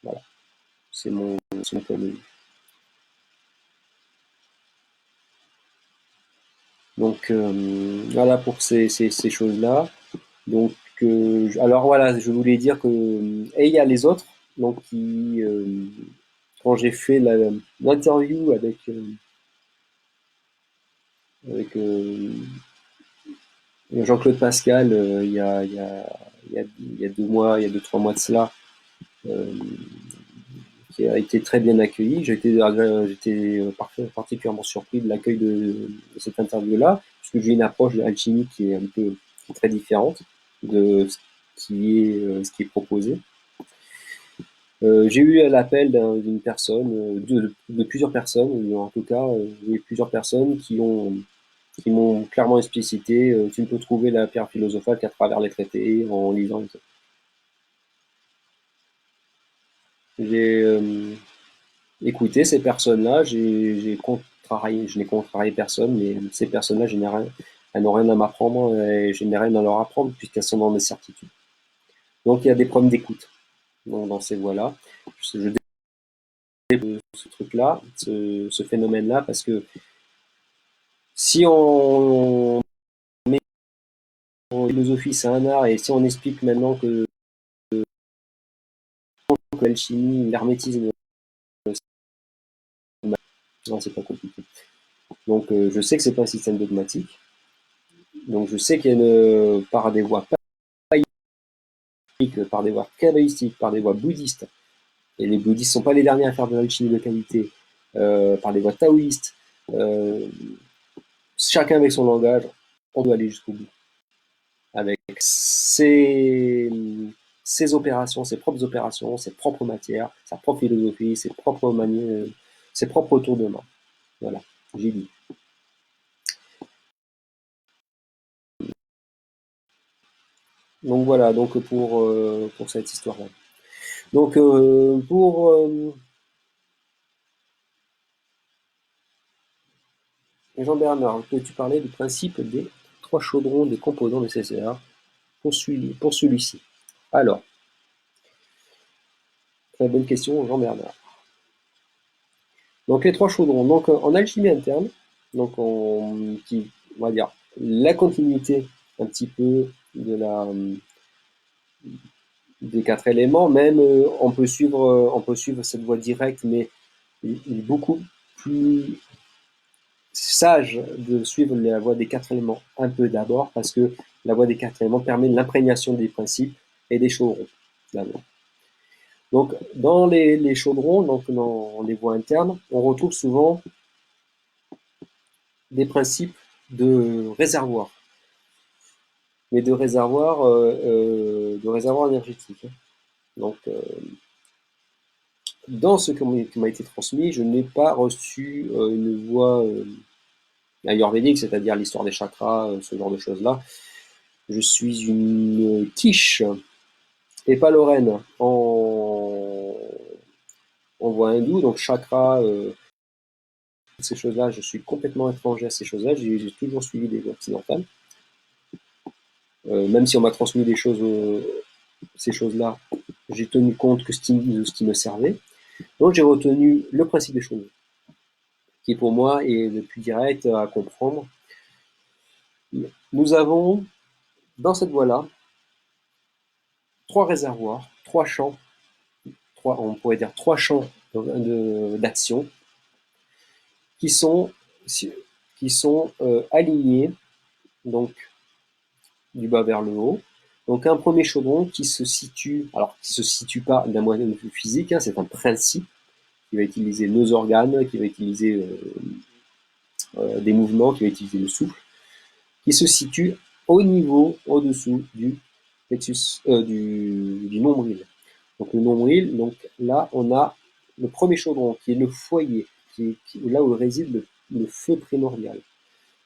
Voilà, c'est mon point de vue. Donc voilà pour ces choses-là. Donc alors voilà, je voulais dire que et il y a les autres donc quand j'ai fait l'interview avec Jean-Claude Pascal il y a 2 mois, il y a 2, 3 mois de cela, euh, qui a été très bien accueilli. J'étais particulièrement surpris de l'accueil de cette interview-là, puisque j'ai une approche de l'alchimie qui est qui est très différente de ce qui est proposé. J'ai eu l'appel d'une personne, de plusieurs personnes, en tout cas, j'ai eu plusieurs personnes qui m'ont clairement explicité, tu ne peux trouver la pierre philosophale qu'à travers les traités, en lisant. J'ai écouté ces personnes-là, je n'ai contrarié personne, mais ces personnes-là, elles n'ont rien à m'apprendre et je n'ai rien à leur apprendre puisqu'elles sont dans mes certitudes. Donc il y a des problèmes d'écoute dans ces voies-là. Je développe ce truc-là, ce phénomène-là, parce que si on met en philosophie, c'est un art, et si on explique maintenant que l'alchimie, l'hermétisme, non, c'est pas compliqué. Donc je sais que c'est pas un système dogmatique, donc je sais qu'il y a par des voies par des voies kabbalistiques, par des voies bouddhistes, et les bouddhistes ne sont pas les derniers à faire de l'alchimie de qualité, par des voies taoïstes, euh, chacun avec son langage, on doit aller jusqu'au bout. Avec ses opérations, ses propres opérations, ses propres matières, sa propre philosophie, ses propres tours de main. Voilà, j'ai dit. Donc voilà, donc pour cette histoire-là. Donc Jean-Bernard, peux-tu parler du principe des 3 chaudrons des composants nécessaires pour celui-ci? Alors, très bonne question, Jean-Bernard. Donc les 3 chaudrons. Donc en alchimie interne, donc on va dire la continuité un petit peu des 4 éléments. Même on peut suivre cette voie directe, mais il est beaucoup plus sage de suivre la voie des 4 éléments un peu d'abord, parce que la voie des 4 éléments permet l'imprégnation des principes et des chaudrons d'abord. Donc, dans les chaudrons, donc dans les voies internes, on retrouve souvent des principes de réservoir, mais de réservoir énergétique. Donc, dans ce qui m'a été transmis, je n'ai pas reçu une voie ayurvédique, c'est-à-dire l'histoire des chakras, ce genre de choses-là. Je suis une quiche et pas lorraine en voie hindoue, donc chakra, ces choses-là, je suis complètement étranger à ces choses-là. J'ai toujours suivi des voies occidentales. Même si on m'a transmis ces choses-là, j'ai tenu compte de ce qui me servait. Donc j'ai retenu le principe des choses, qui pour moi est le plus direct à comprendre. Nous avons, dans cette voie-là, 3 réservoirs, 3 champs, on pourrait dire 3 champs d'action qui sont, alignés, donc du bas vers le haut. Donc un premier chaudron qui se situe pas d'un point de vue physique, hein, c'est un principe qui va utiliser nos organes, qui va utiliser des mouvements, qui va utiliser le souffle, qui se situe au-dessous du plexus, du nombril. Donc le nombril, donc là on a le premier chaudron qui est le foyer, là où réside le feu primordial.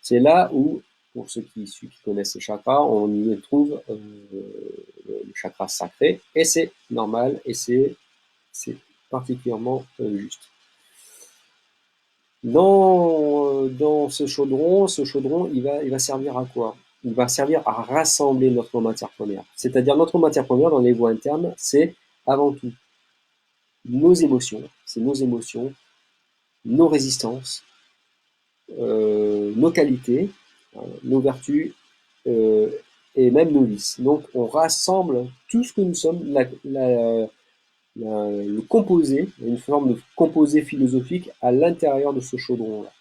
C'est là où, pour ceux qui connaissent les chakras, on y trouve le chakra sacré, et c'est normal, et c'est particulièrement juste. Dans ce chaudron, il va servir à quoi? Il va servir à rassembler notre matière première. C'est-à-dire notre matière première dans les voies internes, c'est avant tout nos émotions, nos résistances, nos qualités, nos vertus euh, et même nos vices. Donc on rassemble tout ce que nous sommes, le composé, une forme de composé philosophique à l'intérieur de ce chaudron-là.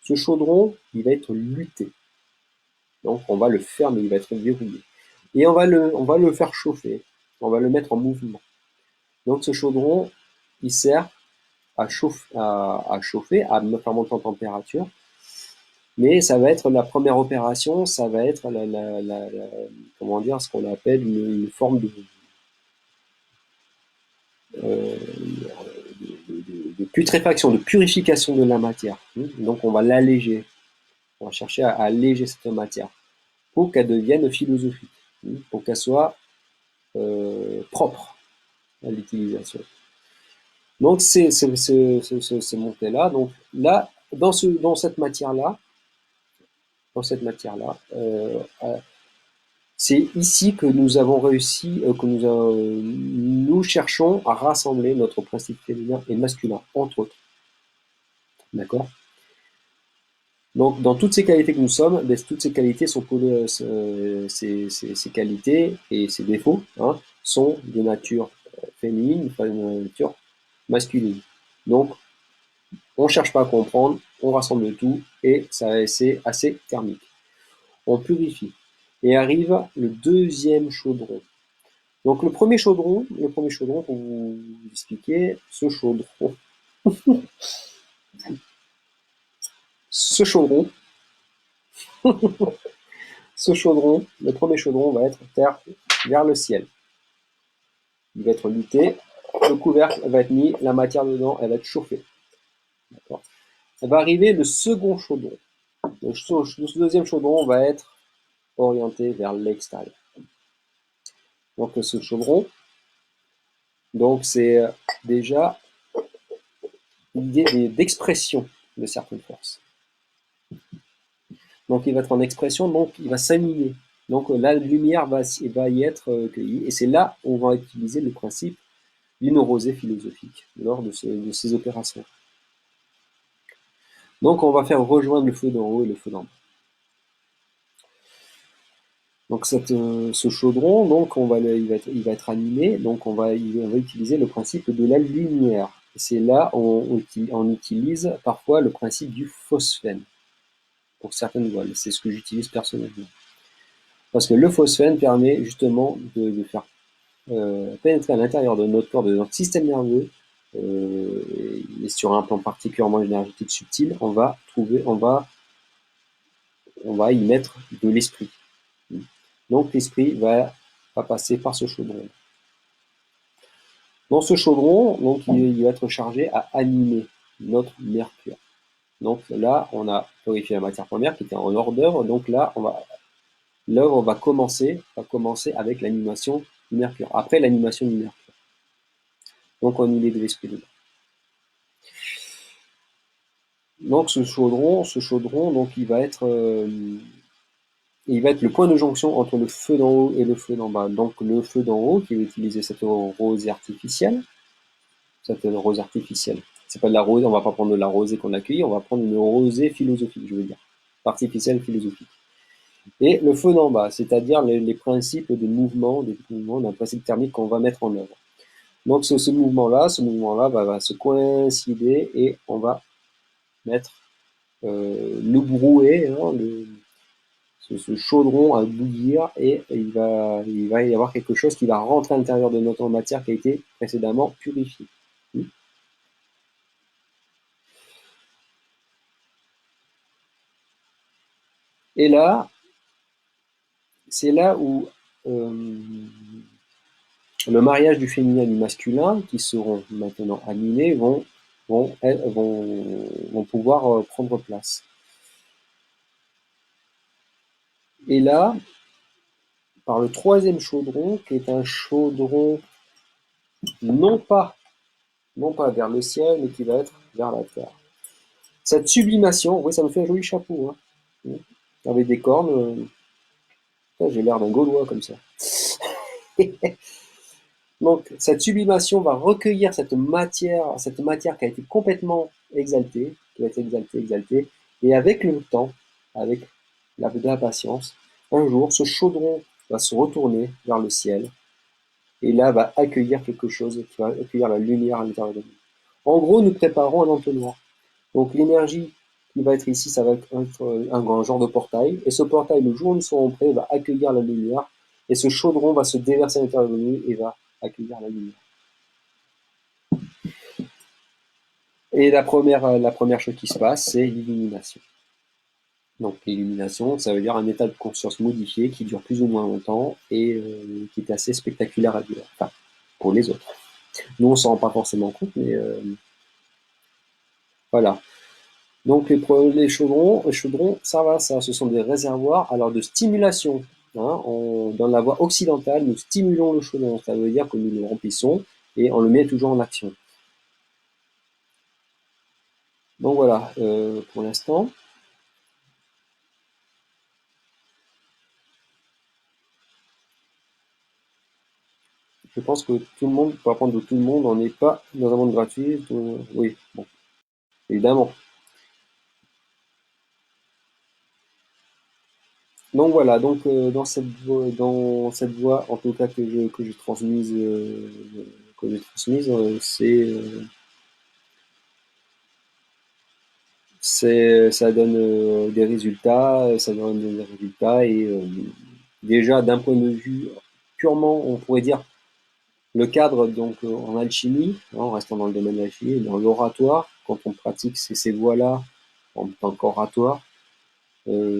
Ce chaudron, il va être luté. Donc on va le faire, mais il va être verrouillé. Et on va le faire chauffer. On va le mettre en mouvement. Donc ce chaudron, il sert à chauffer, à faire monter en température. Mais ça va être la première opération, ça va être comment dire, ce qu'on appelle une forme euh, de putréfaction, de purification de la matière. Donc on va l'alléger, on va chercher à alléger cette matière pour qu'elle devienne philosophique, pour qu'elle soit propre à l'utilisation. Donc c'est monté-là. Donc là, dans cette matière-là, c'est ici que nous avons réussi, nous cherchons à rassembler notre principe féminin et masculin, entre autres. D'accord. Donc, dans toutes ces qualités que nous sommes, ben, toutes ces qualités sont ces qualités et ces défauts sont de nature féminine, pas de nature masculine. Donc, on ne cherche pas à comprendre, on rassemble tout et c'est assez thermique. On purifie. Et arrive le deuxième chaudron. Donc le premier chaudron pour vous expliquer, ce chaudron, le premier chaudron va être vers le ciel. Il va être luté, le couvercle va être mis, la matière dedans, elle va être chauffée. D'accord. Ça va arriver le second chaudron. Le deuxième chaudron va être orienté vers l'extérieur. Donc ce chaudron, donc c'est déjà l'idée d'expression de certaines forces. Donc il va être en expression, donc il va s'animer. Donc la lumière va y être cueillie. Et c'est là où on va utiliser le principe d'une rosée philosophique lors de ces opérations. Donc on va faire rejoindre le feu d'en haut et le feu d'en bas. Donc ce chaudron, donc il va être animé, donc on va utiliser le principe de la lumière. Et c'est là où on utilise parfois le principe du phosphène pour certaines voiles. C'est ce que j'utilise personnellement. Parce que le phosphène permet justement de faire pénétrer à l'intérieur de notre corps, de notre système nerveux, et sur un plan particulièrement énergétique subtil, on va y mettre de l'esprit. Donc l'esprit va passer par ce chaudron. Dans ce chaudron, donc il va être chargé à animer notre mercure. Donc là, on a purifié la matière première qui était en hors d'œuvre. Donc là, l'œuvre va commencer avec l'animation du mercure. Après l'animation du mercure. Donc on y met de l'esprit dedans. Donc ce chaudron, donc il va être le point de jonction entre le feu d'en haut et le feu d'en bas. Donc le feu d'en haut qui va utiliser cette rosée artificielle. C'est pas de la rosée, on va pas prendre de la rosée qu'on a cueillie, on va prendre une rosée philosophique, je veux dire. Artificielle philosophique. Et le feu d'en bas, c'est-à-dire les principes de mouvement, d'un principe thermique qu'on va mettre en œuvre. Donc ce mouvement-là va se coïncider et on va mettre le brouet, ce chaudron à bouillir et il va y avoir quelque chose qui va rentrer à l'intérieur de notre matière qui a été précédemment purifiée. Et là, c'est là où le mariage du féminin et du masculin, qui seront maintenant animés, vont pouvoir prendre place. Et là, par le troisième chaudron, qui est un chaudron non pas vers le ciel, mais qui va être vers la terre. Cette sublimation, oui, ça me fait un joli chapeau, avec des cornes. J'ai l'air d'un Gaulois comme ça. Donc, cette sublimation va recueillir cette matière qui a été complètement exaltée, qui va être exaltée, et avec le temps, avec de la patience, un jour, ce chaudron va se retourner vers le ciel, et là va accueillir quelque chose, qui va accueillir la lumière à l'intérieur de nous. En gros, nous préparons un entonnoir. Donc l'énergie qui va être ici, ça va être un grand genre de portail, et ce portail, le jour où nous serons prêts, va accueillir la lumière, et ce chaudron va se déverser à l'intérieur de nous et va accueillir la lumière. Et la première chose qui se passe, c'est l'illumination. Donc l'illumination, ça veut dire un état de conscience modifié qui dure plus ou moins longtemps et qui est assez spectaculaire à vivre. Enfin, pour les autres. Nous, on s'en rend pas forcément compte, mais voilà. Donc les chaudrons, ça va, ça, ce sont des réservoirs alors de stimulation. Hein, dans la voie occidentale, nous stimulons le chaudron, ça veut dire que nous le remplissons et on le met toujours en action. Donc voilà, pour l'instant. Je pense que tout le monde, pour apprendre de tout le monde, on n'est pas dans un monde gratuit. Oui, bon, évidemment. Donc voilà, donc dans cette voie, en tout cas que j'ai transmise, ça donne ça donne des résultats et déjà d'un point de vue purement, on pourrait dire le cadre donc en alchimie, hein, en restant dans le domaine de l'alchimie, dans l'oratoire, quand on pratique ces voies-là en tant qu'oratoire,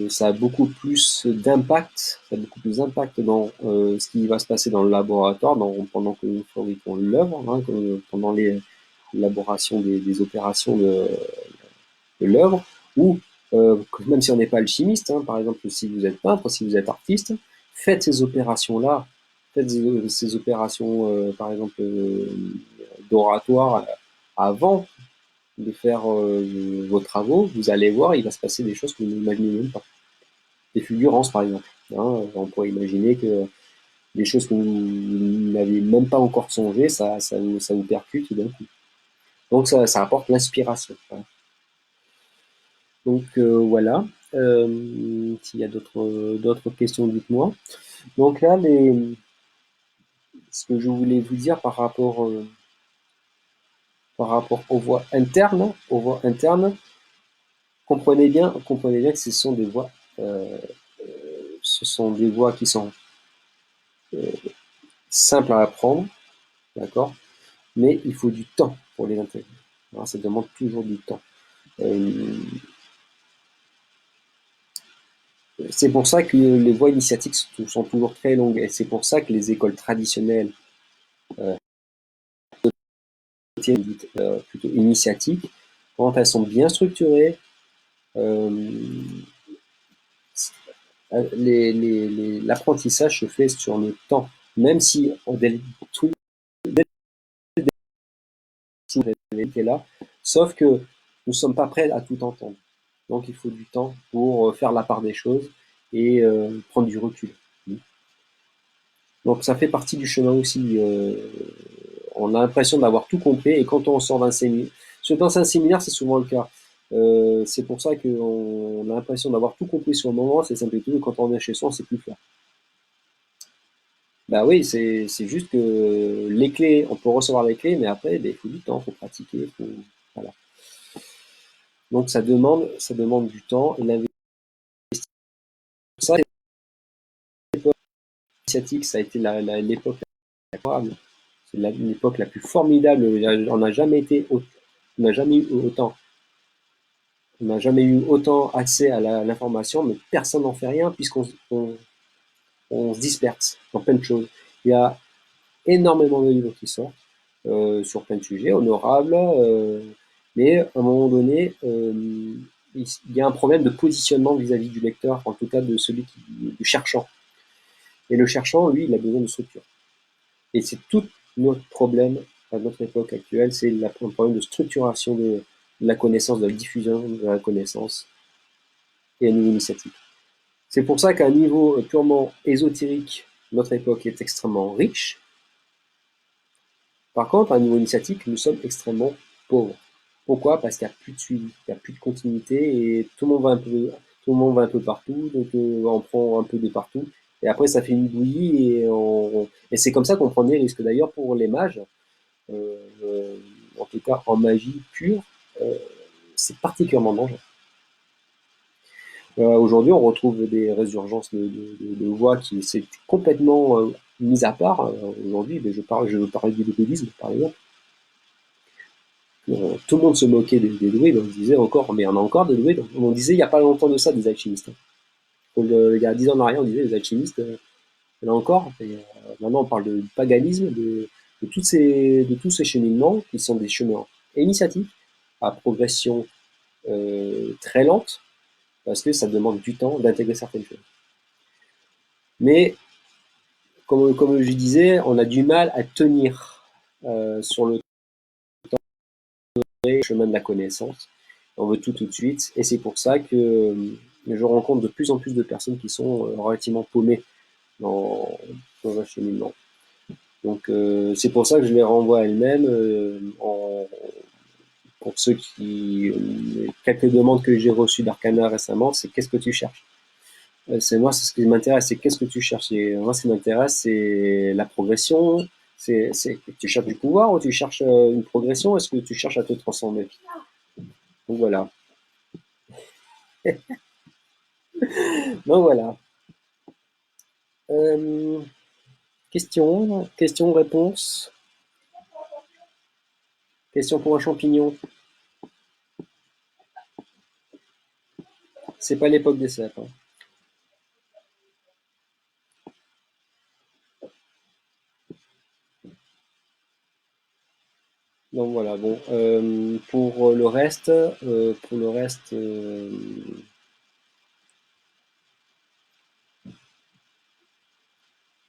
ça a beaucoup plus d'impact, ça a beaucoup plus d'impact dans ce qui va se passer dans le laboratoire pendant que nous fabriquons l'œuvre, hein, pendant l'élaboration des opérations de l'œuvre, ou même si on n'est pas alchimiste, hein, par exemple si vous êtes peintre, si vous êtes artiste, faites ces opérations-là, faites ces opérations, par exemple, d'oratoire avant de faire vos travaux, vous allez voir, il va se passer des choses que vous n'imaginez même pas. Des fulgurances, par exemple. Hein, on pourrait imaginer que des choses que vous n'aviez même pas encore songé, ça vous percute d'un coup. Donc ça apporte l'inspiration. Voilà. Donc voilà. S'il y a d'autres questions, dites-moi. Donc là, ce que je voulais vous dire par rapport aux voies internes, comprenez bien que euh, ce sont des voies qui sont simples à apprendre, d'accord? Mais il faut du temps pour les intégrer. Alors, ça demande toujours du temps. Euh, c'est pour ça que les voies initiatiques sont toujours très longues et c'est pour ça que les écoles traditionnelles, euh, plutôt initiatiques, quand elles sont bien structurées, euh, l'apprentissage se fait sur le temps, même si tout est là, sauf que nous ne sommes pas prêts à tout entendre. Donc il faut du temps pour faire la part des choses et prendre du recul. Donc ça fait partie du chemin aussi. On a l'impression d'avoir tout compris et quand on sort d'un séminaire, dans un séminaire c'est souvent le cas. C'est pour ça qu'on a l'impression d'avoir tout compris sur le moment, c'est simple et tout, et quand on est chez soi, on sait plus faire. Bah oui, c'est juste que les clés, on peut recevoir les clés, mais après, ben, il faut du temps, il faut pratiquer, voilà. Donc ça demande du temps et l'investissement. Ça, l'époque initiatique, ça a été l'époque incroyable. C'est l'époque la plus formidable. On n'a jamais on n'a jamais eu autant. On n'a jamais eu autant accès à l'information, mais personne n'en fait rien on se disperse dans plein de choses. Il y a énormément de livres qui sortent sur plein de sujets, honorables, mais à un moment donné, il y a un problème de positionnement vis-à-vis du lecteur, en tout cas de du cherchant. Et le cherchant, lui, il a besoin de structure. Et c'est tout notre problème à notre époque actuelle, c'est un problème de structuration de la connaissance, de la diffusion de la connaissance et un niveau initiatique. C'est pour ça qu'à un niveau purement ésotérique, notre époque est extrêmement riche. Par contre, à un niveau initiatique, nous sommes extrêmement pauvres. Pourquoi? Parce qu'il n'y a plus de suivi, il n'y a plus de continuité et tout le monde va un peu partout, donc on prend un peu de partout Et après, ça fait une bouillie et c'est comme ça qu'on prend des risques. D'ailleurs, pour les mages, en tout cas en magie pure, euh, c'est particulièrement dangereux. Aujourd'hui, on retrouve des résurgences de voix qui s'est complètement mise à part. Aujourd'hui, je veux parler du bouddhisme, par exemple. Tout le monde se moquait des druides. On disait encore, mais il y en a encore des druides. On disait il n'y a pas longtemps de ça des alchimistes. Il y a 10 ans en arrière, on disait les alchimistes, il y en a encore. Et, maintenant, on parle de paganisme, de tous ces cheminements qui sont des chemins initiatiques à progression très lente parce que ça demande du temps d'intégrer certaines choses. Mais comme je disais, on a du mal à tenir sur le chemin de la connaissance. On veut tout de suite. Et c'est pour ça que je rencontre de plus en plus de personnes qui sont relativement paumées dans, dans un cheminement. Donc c'est pour ça que je les renvoie à elles-mêmes. Pour ceux qui... quelques demandes que j'ai reçues d'Arcana récemment, c'est qu'est-ce que tu cherches? C'est moi, c'est ce qui m'intéresse, c'est qu'est-ce que tu cherches. Et moi, ce qui m'intéresse, c'est la progression. Tu cherches du pouvoir ou tu cherches une progression? Est-ce que tu cherches à te transformer? Donc voilà. Donc voilà. Euh, réponse. Question pour un champignon. C'est pas l'époque des cèpes, hein. Donc voilà. Bon, pour le reste,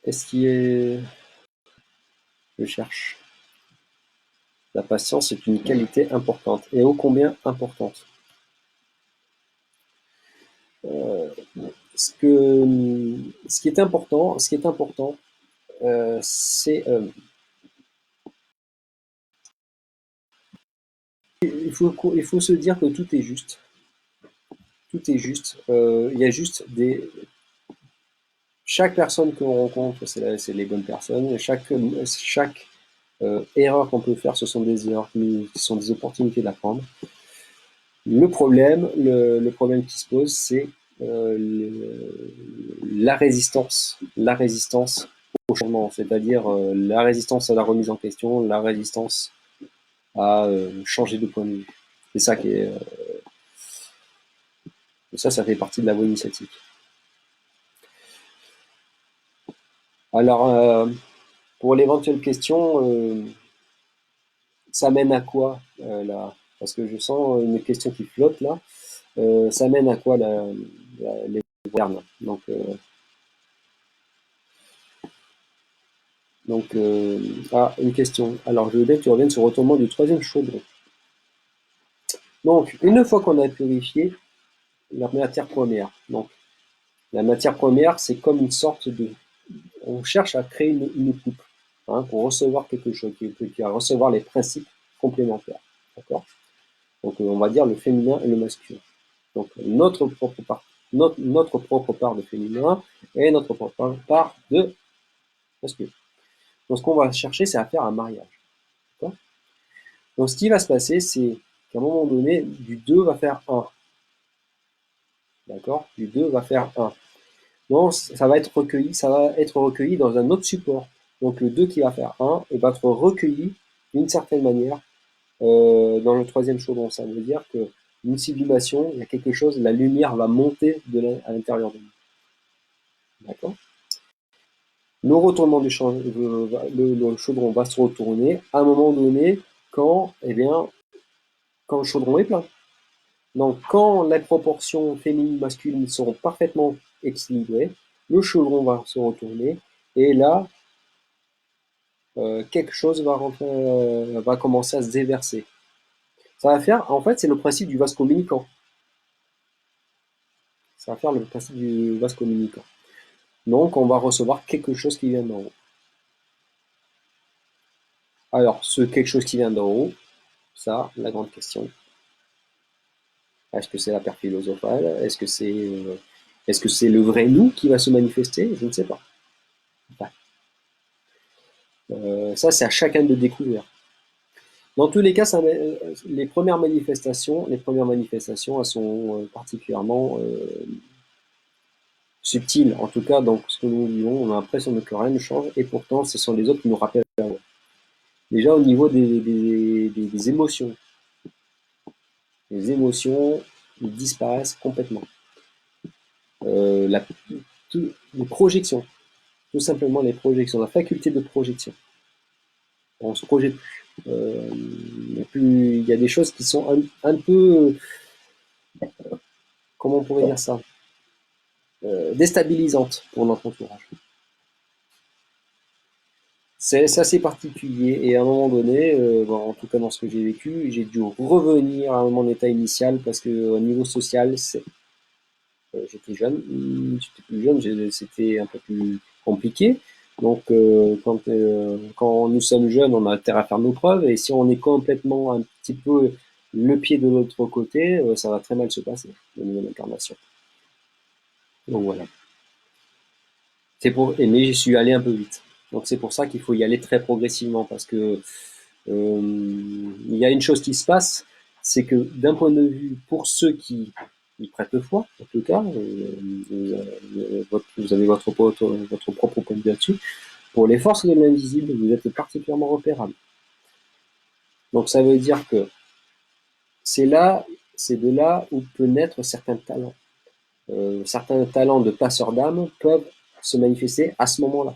est-ce qu'il est, je cherche. La patience est une qualité importante et ô combien importante. Euh, ce qui est important, c'est il faut se dire que tout est juste. Tout est juste. Il y a juste des. Chaque personne qu'on rencontre, c'est les bonnes personnes. Chaque erreur qu'on peut faire, ce sont des erreurs qui sont des opportunités d'apprendre. Le problème qui se pose, c'est la résistance au changement, c'est-à-dire la résistance à la remise en question, la résistance à changer de point de vue. C'est ça qui est, ça fait partie de la voie initiatique. Alors, pour l'éventuelle question, ça mène à quoi là? Parce que je sens une question qui flotte là. Ça mène à quoi les modernes? Donc, une question. Alors, je veux bien que tu reviennes sur le retournement du troisième chaudron. Donc, une fois qu'on a purifié la matière première, donc la matière première, c'est comme une sorte de... On cherche à créer une coupe hein, pour recevoir quelque chose, qui va recevoir les principes complémentaires. D'accord? Donc, on va dire le féminin et le masculin. Donc, notre propre part de féminin et notre propre part de masculin. Donc, ce qu'on va chercher, c'est à faire un mariage. D'accord? Donc, ce qui va se passer, c'est qu'à un moment donné, du 2 va faire 1. D'accord? Du 2 va faire 1. Donc, ça va être recueilli dans un autre support. Donc, le 2 qui va faire 1 et va être recueilli d'une certaine manière dans le troisième chaudron. Ça veut dire que une sublimation, il y a quelque chose, la lumière va monter à l'intérieur de nous. D'accord? Le retournement du le chaudron va se retourner à un moment donné quand, eh bien, quand le chaudron est plein. Donc, quand les proportions féminines-masculines seront parfaitement équilibrées, le chaudron va se retourner et là, quelque chose va commencer à se déverser. Ça va faire, en fait, c'est le principe du vase communicant. Ça va faire le principe du vase communicant. Donc, on va recevoir quelque chose qui vient d'en haut. Alors, ce quelque chose qui vient d'en haut, ça, la grande question. Est-ce que c'est la pierre philosophale? Est-ce que c'est le vrai nous qui va se manifester? Je ne sais pas. Enfin, ça, c'est à chacun de découvrir. Dans tous les cas, les premières manifestations, elles sont particulièrement subtiles. En tout cas, dans ce que nous vivons, on a l'impression que rien ne change, et pourtant, ce sont les autres qui nous rappellent. Déjà, au niveau des émotions, les émotions disparaissent complètement. La, les projections, tout simplement les projections, la faculté de projection. On se projette plus. Il y a des choses qui sont un peu, comment on pourrait dire ça, déstabilisantes pour notre entourage. C'est assez particulier, et à un moment donné, bon, en tout cas dans ce que j'ai vécu, j'ai dû revenir à mon état initial parce que au niveau social, j'étais jeune, j'étais plus jeune, c'était un peu plus compliqué. Donc quand nous sommes jeunes, on a intérêt à faire nos preuves, et si on est complètement un petit peu le pied de l'autre côté, ça va très mal se passer au niveau de l'incarnation. Donc voilà. Mais j'y suis allé un peu vite. Donc c'est pour ça qu'il faut y aller très progressivement, parce que il y a une chose qui se passe, c'est que d'un point de vue pour ceux qui y prêtent foi, en tout cas, vous avez votre propre point de vue là-dessus. Pour les forces de l'invisible, vous êtes particulièrement repérable. Donc ça veut dire que c'est de là où peut naître certains talents. Certains talents de passeurs d'âme peuvent se manifester à ce moment-là.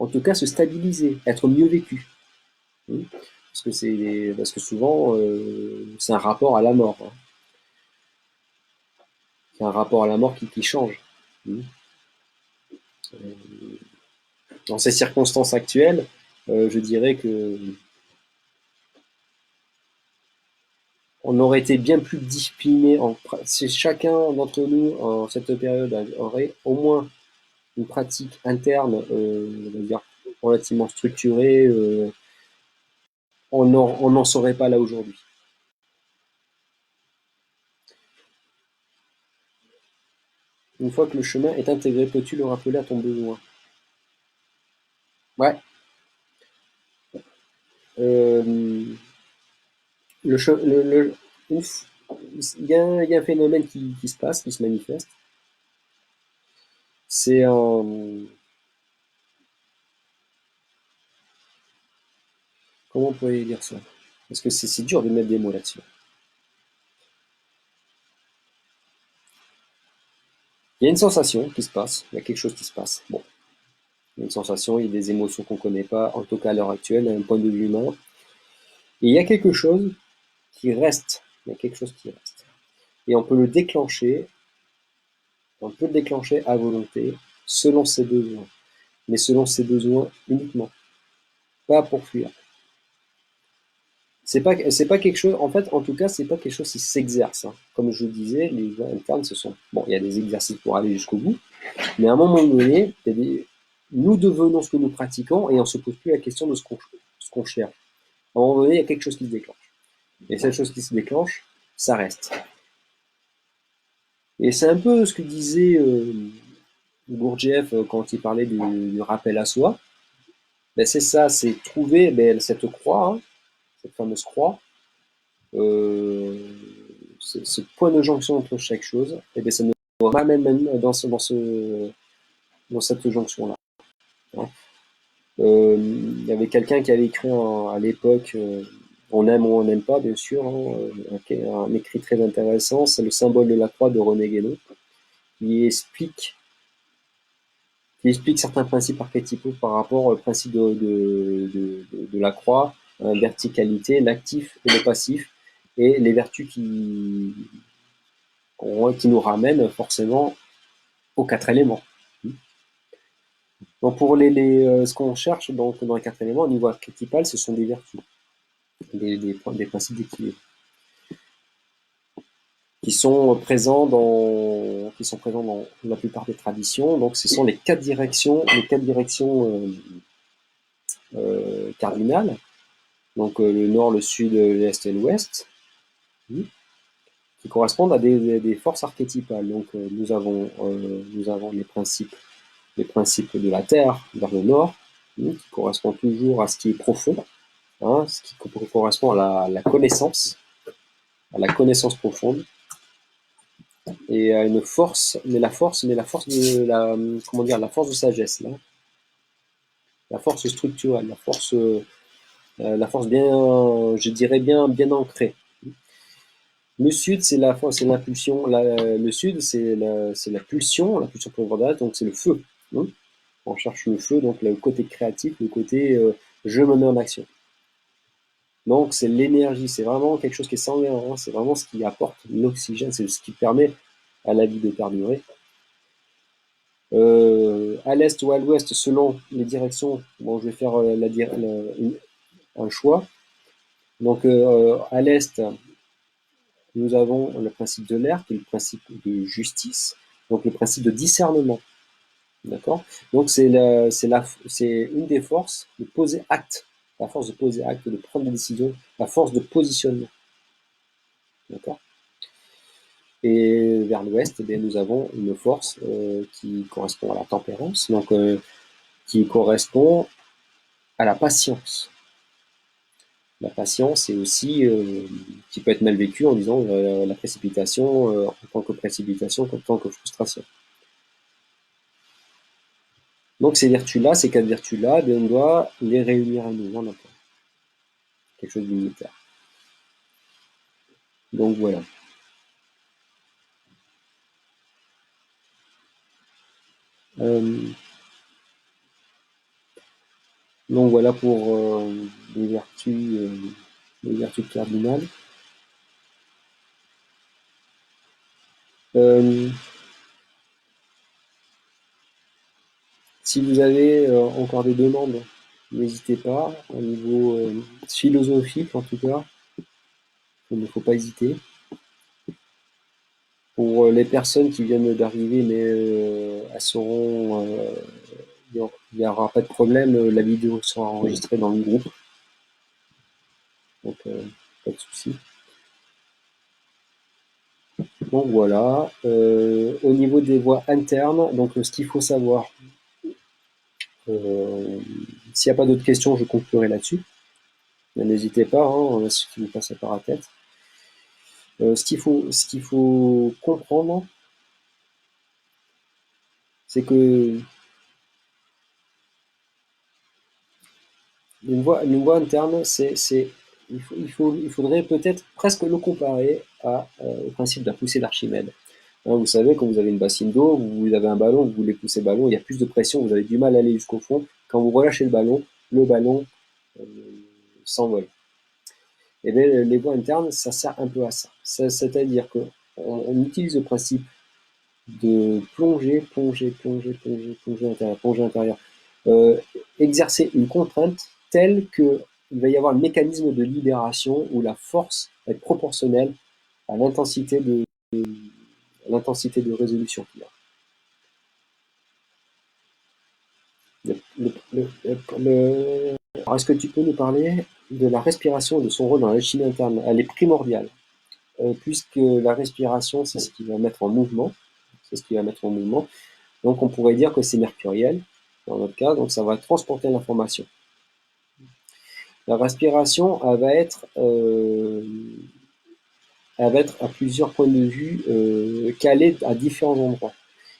En tout cas, se stabiliser, être mieux vécu. Parce que souvent, c'est un rapport à la mort. Hein. C'est un rapport à la mort qui change. Dans ces circonstances actuelles, je dirais que on aurait été bien plus discipliné. Si chacun d'entre nous, en cette période, aurait au moins une pratique interne, on va dire, relativement structurée, on n'en serait pas là aujourd'hui. Une fois que le chemin est intégré, peux-tu le rappeler à ton besoin? Ouais. Euh, ouf. Il y a un phénomène qui se passe, qui se manifeste. C'est un. Comment on pourrait dire ça? Parce que c'est dur de mettre des mots là-dessus. Il y a une sensation qui se passe, il y a quelque chose qui se passe. Bon, il y a une sensation, il y a des émotions qu'on ne connaît pas, en tout cas à l'heure actuelle, à un point de vue humain. Et il y a quelque chose qui reste. Il y a quelque chose qui reste. Et on peut le déclencher à volonté, selon ses besoins. Mais selon ses besoins uniquement. Pas pour fuir. C'est pas quelque chose, en fait, en tout cas, c'est pas quelque chose qui s'exerce. Hein. Comme je disais, les voies internes, bon, il y a des exercices pour aller jusqu'au bout, mais à un moment donné, nous devenons ce que nous pratiquons, et on ne se pose plus la question de ce qu'on cherche. À un moment donné, il y a quelque chose qui se déclenche. Et cette chose qui se déclenche, ça reste. Et c'est un peu ce que disait Gurdjieff quand il parlait du rappel à soi. Ben, c'est ça, c'est trouver cette croix, hein, cette fameuse croix, euh, ce point de jonction entre chaque chose, et bien ça nous ramène même dans cette jonction-là. Hein. Il y avait quelqu'un qui avait écrit à l'époque, on aime ou on n'aime pas, bien sûr, hein, un écrit très intéressant, c'est le symbole de la croix de René Guénon, qui explique, certains principes archétypaux par rapport au principe de la croix, verticalité, l'actif et le passif, et les vertus qui nous ramènent forcément aux quatre éléments. Donc pour ce qu'on cherche dans les quatre éléments, au niveau archétypal, ce sont des vertus, des principes d'équilibre, qui sont présents dans la plupart des traditions. Donc ce sont les quatre directions cardinales. Donc le nord, le sud, l'est et l'ouest. qui correspondent à des forces archétypales. Donc nous avons les principes de la Terre vers le nord, qui correspond toujours à ce qui est profond, ce qui correspond à la connaissance profonde, et à une force, mais la force de comment dire, la force de sagesse, là, la force structurelle, la force bien, je dirais bien ancrée. Le sud, c'est l'impulsion. Le sud, c'est la pulsion primordiale, donc c'est le feu. Hein. On cherche le feu, donc le côté créatif, le côté je me mets en action. Donc c'est l'énergie, c'est vraiment quelque chose qui est sanguin, hein. C'est vraiment ce qui apporte l'oxygène, c'est ce qui permet à la vie de perdurer. À l'est ou à l'ouest, selon les directions, bon, je vais faire un choix. Donc à l'est, nous avons le principe de l'air, qui est le principe de justice, donc le principe de discernement. D'accord. Donc c'est une des forces de poser acte, la force de poser acte, de prendre des décisions, la force de positionnement. D'accord. Et vers l'ouest, eh bien, nous avons une force qui correspond à la tempérance, donc qui correspond à la patience. La patience est aussi qui peut être mal vécue en disant la précipitation en tant que précipitation, en tant que frustration. Donc ces vertus-là, ces quatre vertus-là, on doit les réunir à nous, en quelque chose d'unitaire. Donc voilà. Donc voilà pour les vertus cardinales. Euh, Si vous avez encore des demandes, n'hésitez pas, au niveau philosophique en tout cas, il ne faut pas hésiter. Pour les personnes qui viennent d'arriver, mais elles seront, il n'y aura pas de problème, la vidéo sera enregistrée dans le groupe, donc pas de souci. Donc voilà, au niveau des voies internes, donc ce qu'il faut savoir, s'il n'y a pas d'autres questions, je conclurai là-dessus. N'hésitez pas, hein, ce qui vous passe par la tête. Ce qu'il faut comprendre, c'est que une voie interne, il faudrait peut-être presque le comparer au principe de la poussée d'Archimède. Hein, vous savez, quand vous avez une bassine d'eau, vous avez un ballon, vous voulez pousser le ballon, il y a plus de pression, vous avez du mal à aller jusqu'au fond. Quand vous relâchez le ballon euh, s'envole. Et bien, les voies internes, ça sert un peu à ça. C'est-à-dire qu'on utilise le principe de plonger intérieur. Exercer une contrainte telle qu'il va y avoir un mécanisme de libération où la force va être proportionnelle à l'intensité de résolution qu'il y a. Alors, est-ce que tu peux nous parler de la respiration, de son rôle dans l'alchimie interne? Elle est primordiale, puisque la respiration, c'est ce qui va mettre en mouvement. C'est ce qui va mettre en mouvement. Donc, on pourrait dire que c'est mercuriel, dans notre cas, donc ça va transporter l'information. La respiration, elle va être à plusieurs points de vue calée à différents endroits.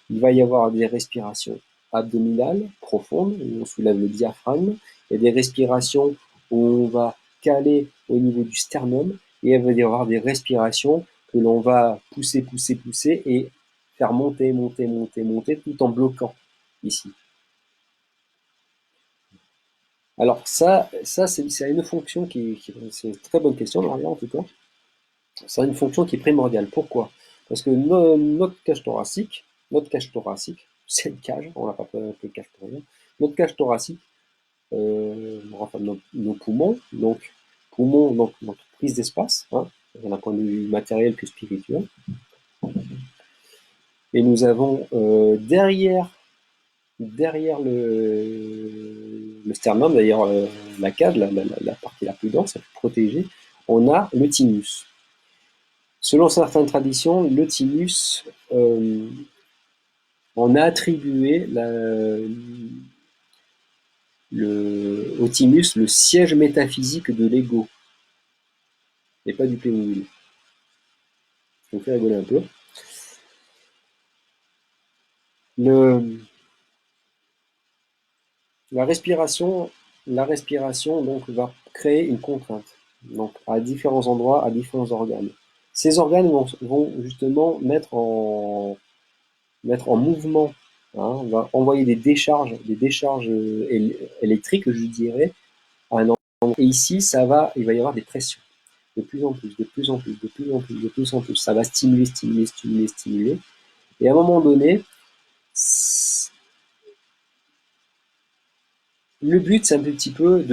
Il va y avoir des respirations abdominales, profondes, où on soulève le diaphragme. Il y a des respirations où on va caler au niveau du sternum. Et il va y avoir des respirations que l'on va pousser et faire monter, tout en bloquant ici. Alors ça c'est une fonction c'est une très bonne question, Maria, en tout cas. Ça a une fonction qui est primordiale. Pourquoi? Parce que notre cage thoracique, c'est une cage, on n'a pas appelé cage pour rien. Notre cage thoracique, enfin nos poumons, donc notre prise d'espace, hein, d'un point de vue matériel que spirituel. Et nous avons derrière le sternum, d'ailleurs la cage, la partie la plus dense, la plus protégée, on a le thymus. Selon certaines traditions, le thymus en a attribué au thymus le siège métaphysique de l'ego, et pas du Playmobil. Ça me fait rigoler un peu. La respiration, la respiration donc, va créer une contrainte donc, à différents endroits, à différents organes. Ces organes vont justement mettre en mouvement, hein, va envoyer des décharges électriques, je dirais, à un endroit. Et ici, il va y avoir des pressions. De plus en plus, de plus en plus, de plus en plus, de plus en plus. Ça va stimuler, stimuler, stimuler, stimuler. Et à un moment donné, le but, c'est un petit peu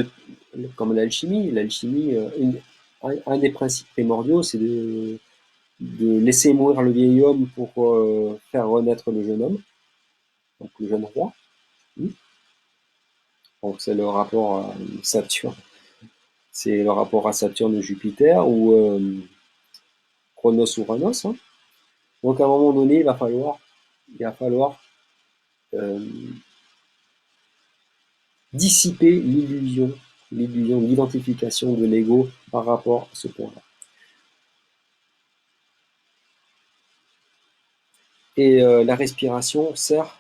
comme l'alchimie. L'alchimie, un des principes primordiaux, c'est de laisser mourir le vieil homme pour faire renaître le jeune homme, donc le jeune roi. Donc c'est le rapport à Saturne. C'est le rapport à Saturne Jupiter ou Chronos Uranus. Hein. Donc à un moment donné, il va falloir euh, dissiper l'illusion d'identification de l'ego par rapport à ce point-là. Et la respiration sert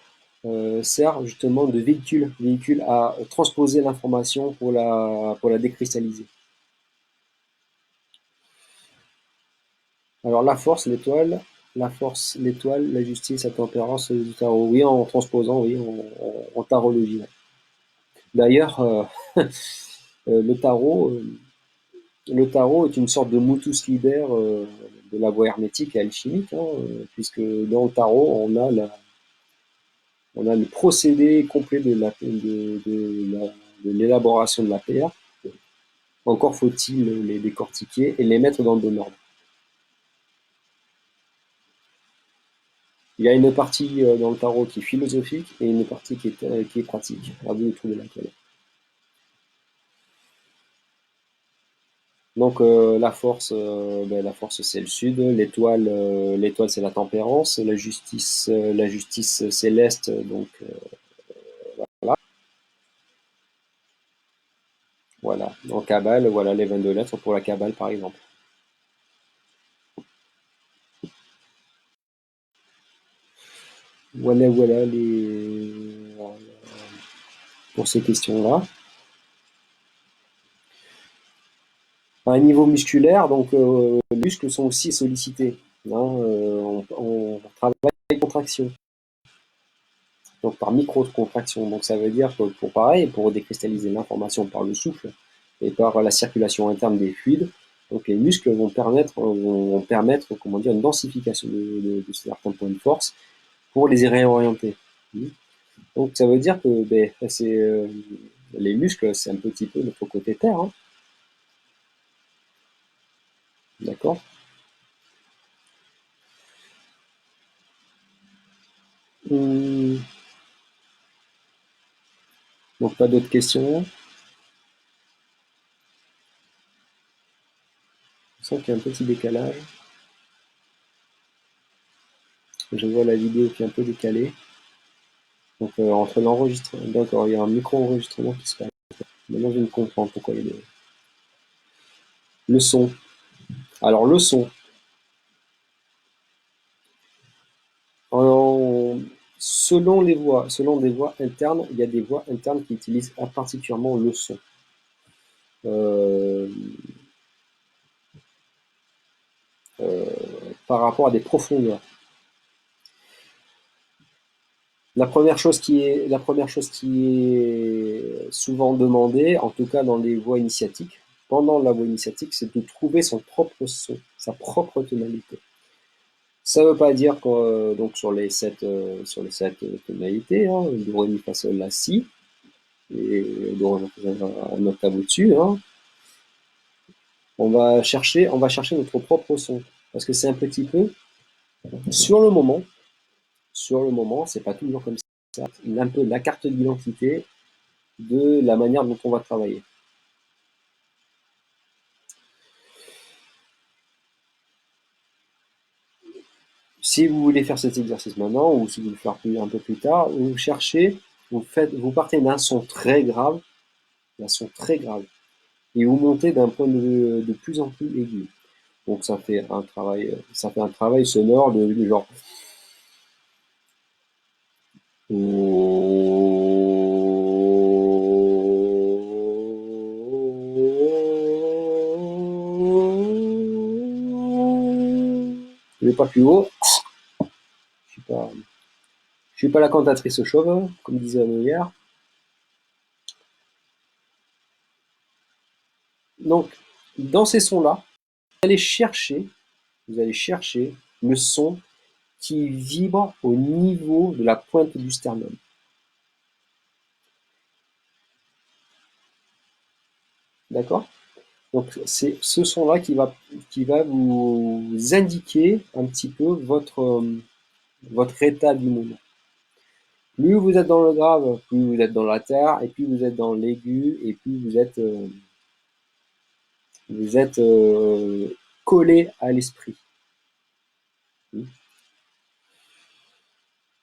justement de véhicule à transposer l'information pour la décristalliser. Alors l'étoile, la justice, la tempérance du tarot. Oui, en transposant, oui, en tarologie. Ouais. D'ailleurs, le tarot est une sorte de mutus liber de la voie hermétique et alchimique, hein, puisque dans le tarot, on a le procédé complet de l'élaboration de la pierre. Encore faut-il les décortiquer et les mettre dans le bon ordre. Il y a une partie dans le tarot qui est philosophique et une partie qui est pratique. À vous de trouver laquelle. Donc la force c'est le sud, l'étoile c'est la tempérance, la justice c'est l'est, donc voilà. Voilà. En Kabbale, voilà les 22 lettres pour la Kabbale par exemple. Voilà pour ces questions-là. À un niveau musculaire, donc les muscles sont aussi sollicités. Hein, on travaille avec contraction, donc par micro-contraction. Donc ça veut dire que pour décristalliser l'information par le souffle et par la circulation interne des fluides, donc les muscles vont permettre comment dire, une densification de certains points de force pour les réorienter. Donc ça veut dire que les muscles, c'est un petit peu notre côté terre, hein, d'accord. Hum, donc pas d'autres questions. Je sens qu'il y a un petit décalage. Je vois la vidéo qui est un peu décalée. Donc entre l'enregistrement, d'accord, il y a un micro-enregistrement qui se passe. Maintenant je ne comprends pourquoi il y a le son. Alors le son. En- selon des voix internes, il y a des voix internes qui utilisent particulièrement le son. Euh, euh, Par rapport à des profondeurs. La première chose qui est souvent demandée, en tout cas dans les voies initiatiques, pendant la voie initiatique, c'est de trouver son propre son, sa propre tonalité. Ça ne veut pas dire que donc sur les sept tonalités, hein, do, ré, mi, fa, sol, la, si, et do, ré, mi, fa, sol, un octave au-dessus, hein, on va chercher notre propre son, parce que c'est un petit peu sur le moment, c'est pas toujours comme ça, un peu la carte d'identité de la manière dont on va travailler. Si vous voulez faire cet exercice maintenant, ou si vous voulez le faire un peu plus tard, vous cherchez, vous partez d'un son très grave, et vous montez d'un point de plus en plus aigu. Donc ça fait un travail sonore de genre. Je vais pas plus haut. Je suis pas, je suis pas la cantatrice chauve, comme disait Molière. Donc, dans ces sons-là, vous allez chercher le son qui vibre au niveau de la pointe du sternum. D'accord? Donc c'est ce son-là qui va vous indiquer un petit peu votre état du moment. Plus vous êtes dans le grave, plus vous êtes dans la terre, et plus vous êtes dans l'aigu, et plus vous êtes collé à l'esprit.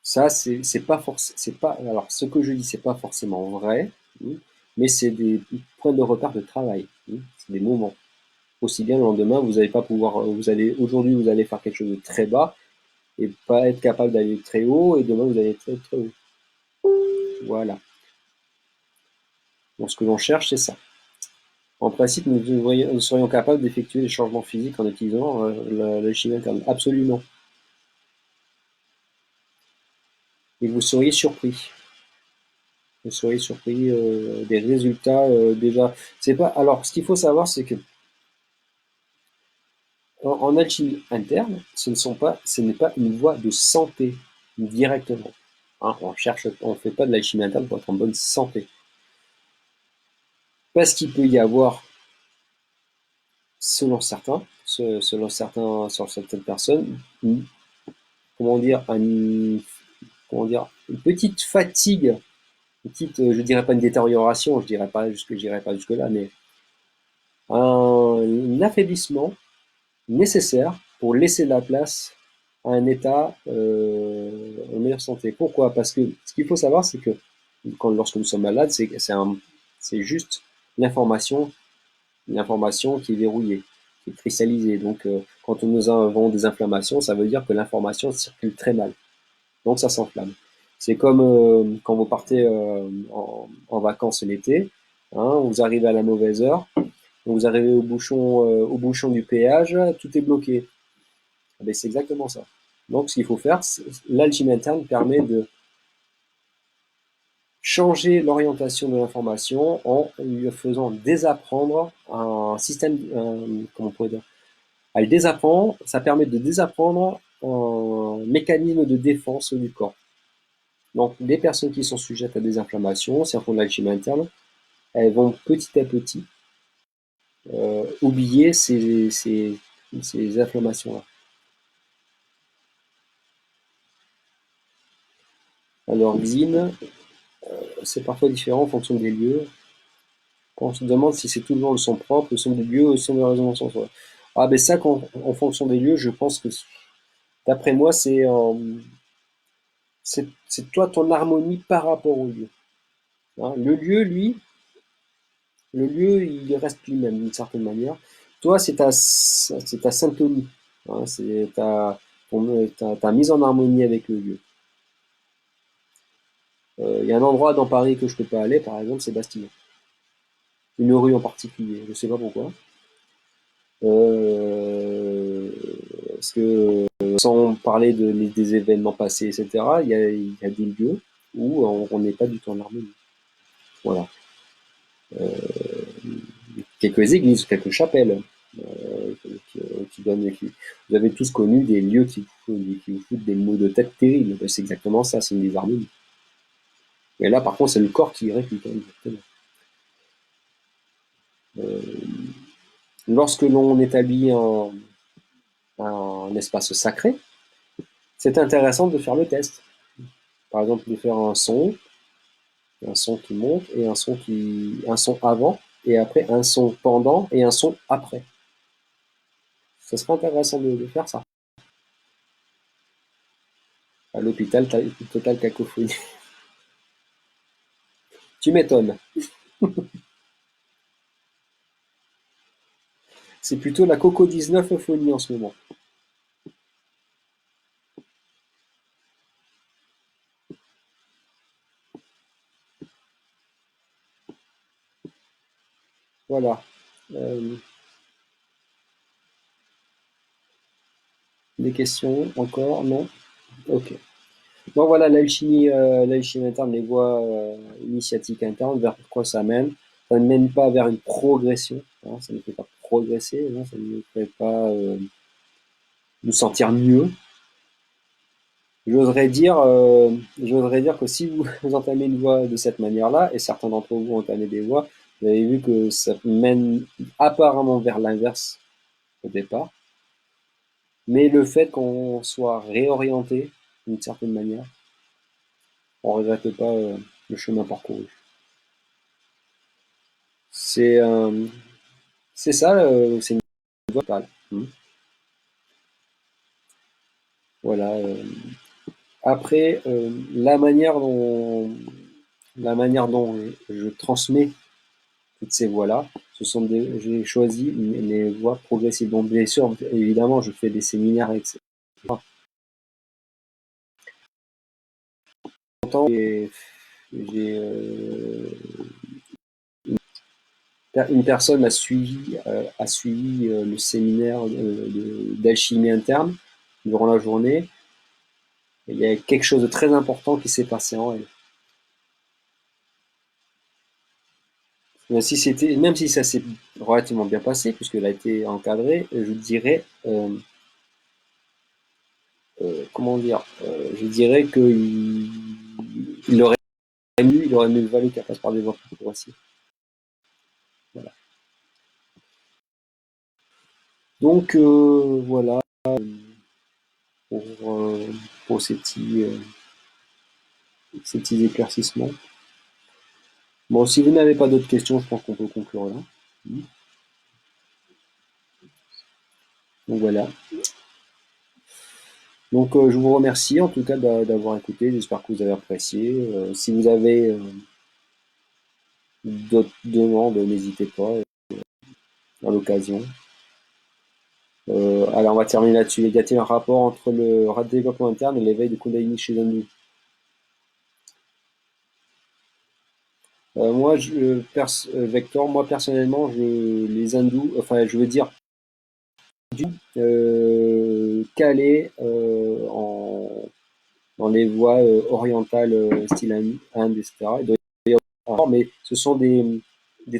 Ça, c'est pas forcément, c'est pas, alors ce que je dis, c'est pas forcément vrai, mais c'est des points de repère de travail, c'est des moments. Aussi bien le lendemain, vous n'allez pas pouvoir, aujourd'hui, vous allez faire quelque chose de très bas et pas être capable d'aller très haut, et demain, vous allez être très haut. Voilà. Donc, ce que l'on cherche, c'est ça. En principe, nous serions capables d'effectuer des changements physiques en utilisant la chimie interne. Absolument. Et vous seriez surpris. Vous seriez surpris des résultats déjà. C'est pas. Alors, ce qu'il faut savoir, c'est que en alchimie interne, ce n'est pas une voie de santé directement. Hein, on fait pas de l'alchimie interne pour être en bonne santé. Parce qu'il peut y avoir, sur certaines personnes, comment dire, une petite fatigue, je dirais pas une détérioration, je dirais pas jusque là, mais un affaiblissement nécessaire pour laisser la place à un état en meilleure santé. Pourquoi? Parce que ce qu'il faut savoir, c'est que lorsque nous sommes malades, c'est juste l'information, qui est verrouillée, qui est cristallisée. Donc, quand nous avons des inflammations, ça veut dire que l'information circule très mal. Donc, ça s'enflamme. C'est comme quand vous partez en vacances l'été, hein, vous arrivez à la mauvaise heure, vous arrivez au bouchon du péage, tout est bloqué. Eh ben, c'est exactement ça. Donc, ce qu'il faut faire, l'alchimie interne permet de changer l'orientation de l'information en lui faisant désapprendre un système, comment on pourrait dire, elle désapprend, ça permet de désapprendre un mécanisme de défense du corps. Donc, les personnes qui sont sujettes à des inflammations, si elles font de l'alchimie interne, elles vont petit à petit oublier ces inflammations-là. Alors, XIN, c'est parfois différent en fonction des lieux. On se demande si c'est toujours le son propre, le son des lieux, le son de résonance en soi. Ah ben ça, en fonction des lieux, je pense que, d'après moi, c'est toi ton harmonie par rapport au lieu. Hein, le lieu, lui, il reste lui-même d'une certaine manière. Toi, c'est ta syntonie. Hein, c'est ta mise en harmonie avec le lieu. Il y a un endroit dans Paris que je peux pas aller, par exemple, c'est Bastille. Une rue en particulier, je sais pas pourquoi. Euh, Parce que sans parler des événements passés, etc., il y a des lieux où on n'est pas du tout en harmonie. Voilà. Quelques églises, quelques chapelles, vous avez tous connu des lieux qui vous foutent des maux de tête terribles. Ben, c'est exactement ça, c'est une désharmonie. Et là, par contre, c'est le corps qui réplique. Exactement. Lorsque l'on établit un espace sacré, c'est intéressant de faire le test. Par exemple, de faire un son qui monte et un son avant et après un son pendant et un son après. Ce serait intéressant de faire ça. À l'hôpital, t'as une totale cacophonie. Tu m'étonnes. C'est plutôt la Coco 19 euphonie en ce moment. Voilà. Euh, des questions encore? Non? Ok. Bon voilà, l'alchimie interne, les voies initiatiques internes, vers quoi ça mène? Ça ne mène pas vers une progression, hein, ça ne fait pas progresser, hein, ça ne nous fait pas nous sentir mieux. J'oserais dire, j'oserais dire que si vous, vous entamez une voie de cette manière-là, et certains d'entre vous ont entamé des voies, vous avez vu que ça mène apparemment vers l'inverse au départ. Mais le fait qu'on soit réorienté d'une certaine manière, on ne regrette pas le chemin parcouru. C'est c'est ça, c'est une voie totale. Voilà. Après, la manière dont je transmets toutes ces voies-là, j'ai choisi les voies progressives. Donc, bien sûr, évidemment, je fais des séminaires, etc. Longtemps, j'ai, une personne a suivi le séminaire d'alchimie interne durant la journée. Il y a quelque chose de très important qui s'est passé en elle. Même si ça s'est relativement bien passé, puisqu'elle a été encadrée, je dirais, comment dire, je dirais il aurait mieux valu qu'elle passe par des voies plus progressives. Voilà. Donc voilà pour, euh, pour ces petits éclaircissements. Bon, si vous n'avez pas d'autres questions, je pense qu'on peut conclure là. Donc voilà. Donc je vous remercie en tout cas d'avoir écouté. J'espère que vous avez apprécié. Si vous avez d'autres demandes, n'hésitez pas à l'occasion. Alors on va terminer là-dessus. Y a-t-il un rapport entre le développement interne et l'éveil de Kundalini chez Zandu? Vector, moi personnellement, les hindous, enfin je veux dire, calé dans les voies orientales, style Inde, etc. Il doit y avoir, mais ce sont des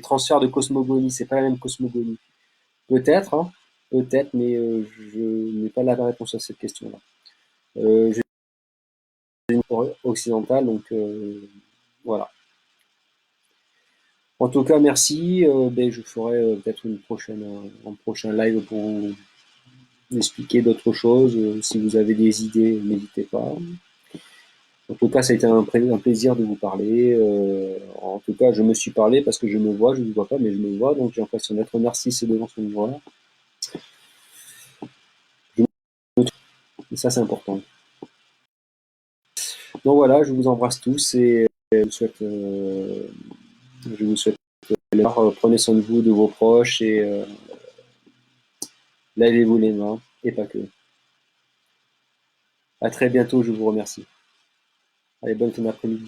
transferts de cosmogonie, c'est pas la même cosmogonie. Peut-être, hein, peut-être, mais je n'ai pas la réponse à cette question-là. Je suis occidentale, donc voilà. En tout cas, merci. Ben, je ferai peut-être un prochain live pour vous expliquer d'autres choses. Si vous avez des idées, n'hésitez pas. En tout cas, ça a été un plaisir de vous parler. En tout cas, je me suis parlé parce que je me vois, je ne vous vois pas, mais je me vois, donc j'ai l'impression d'être narcisse devant ce miroir. Et ça, c'est important. Donc voilà, je vous embrasse tous et je vous souhaite prenez soin de vous, de vos proches et lavez-vous les mains et pas que. À très bientôt, je vous remercie. Allez, bonne fin d'après-midi.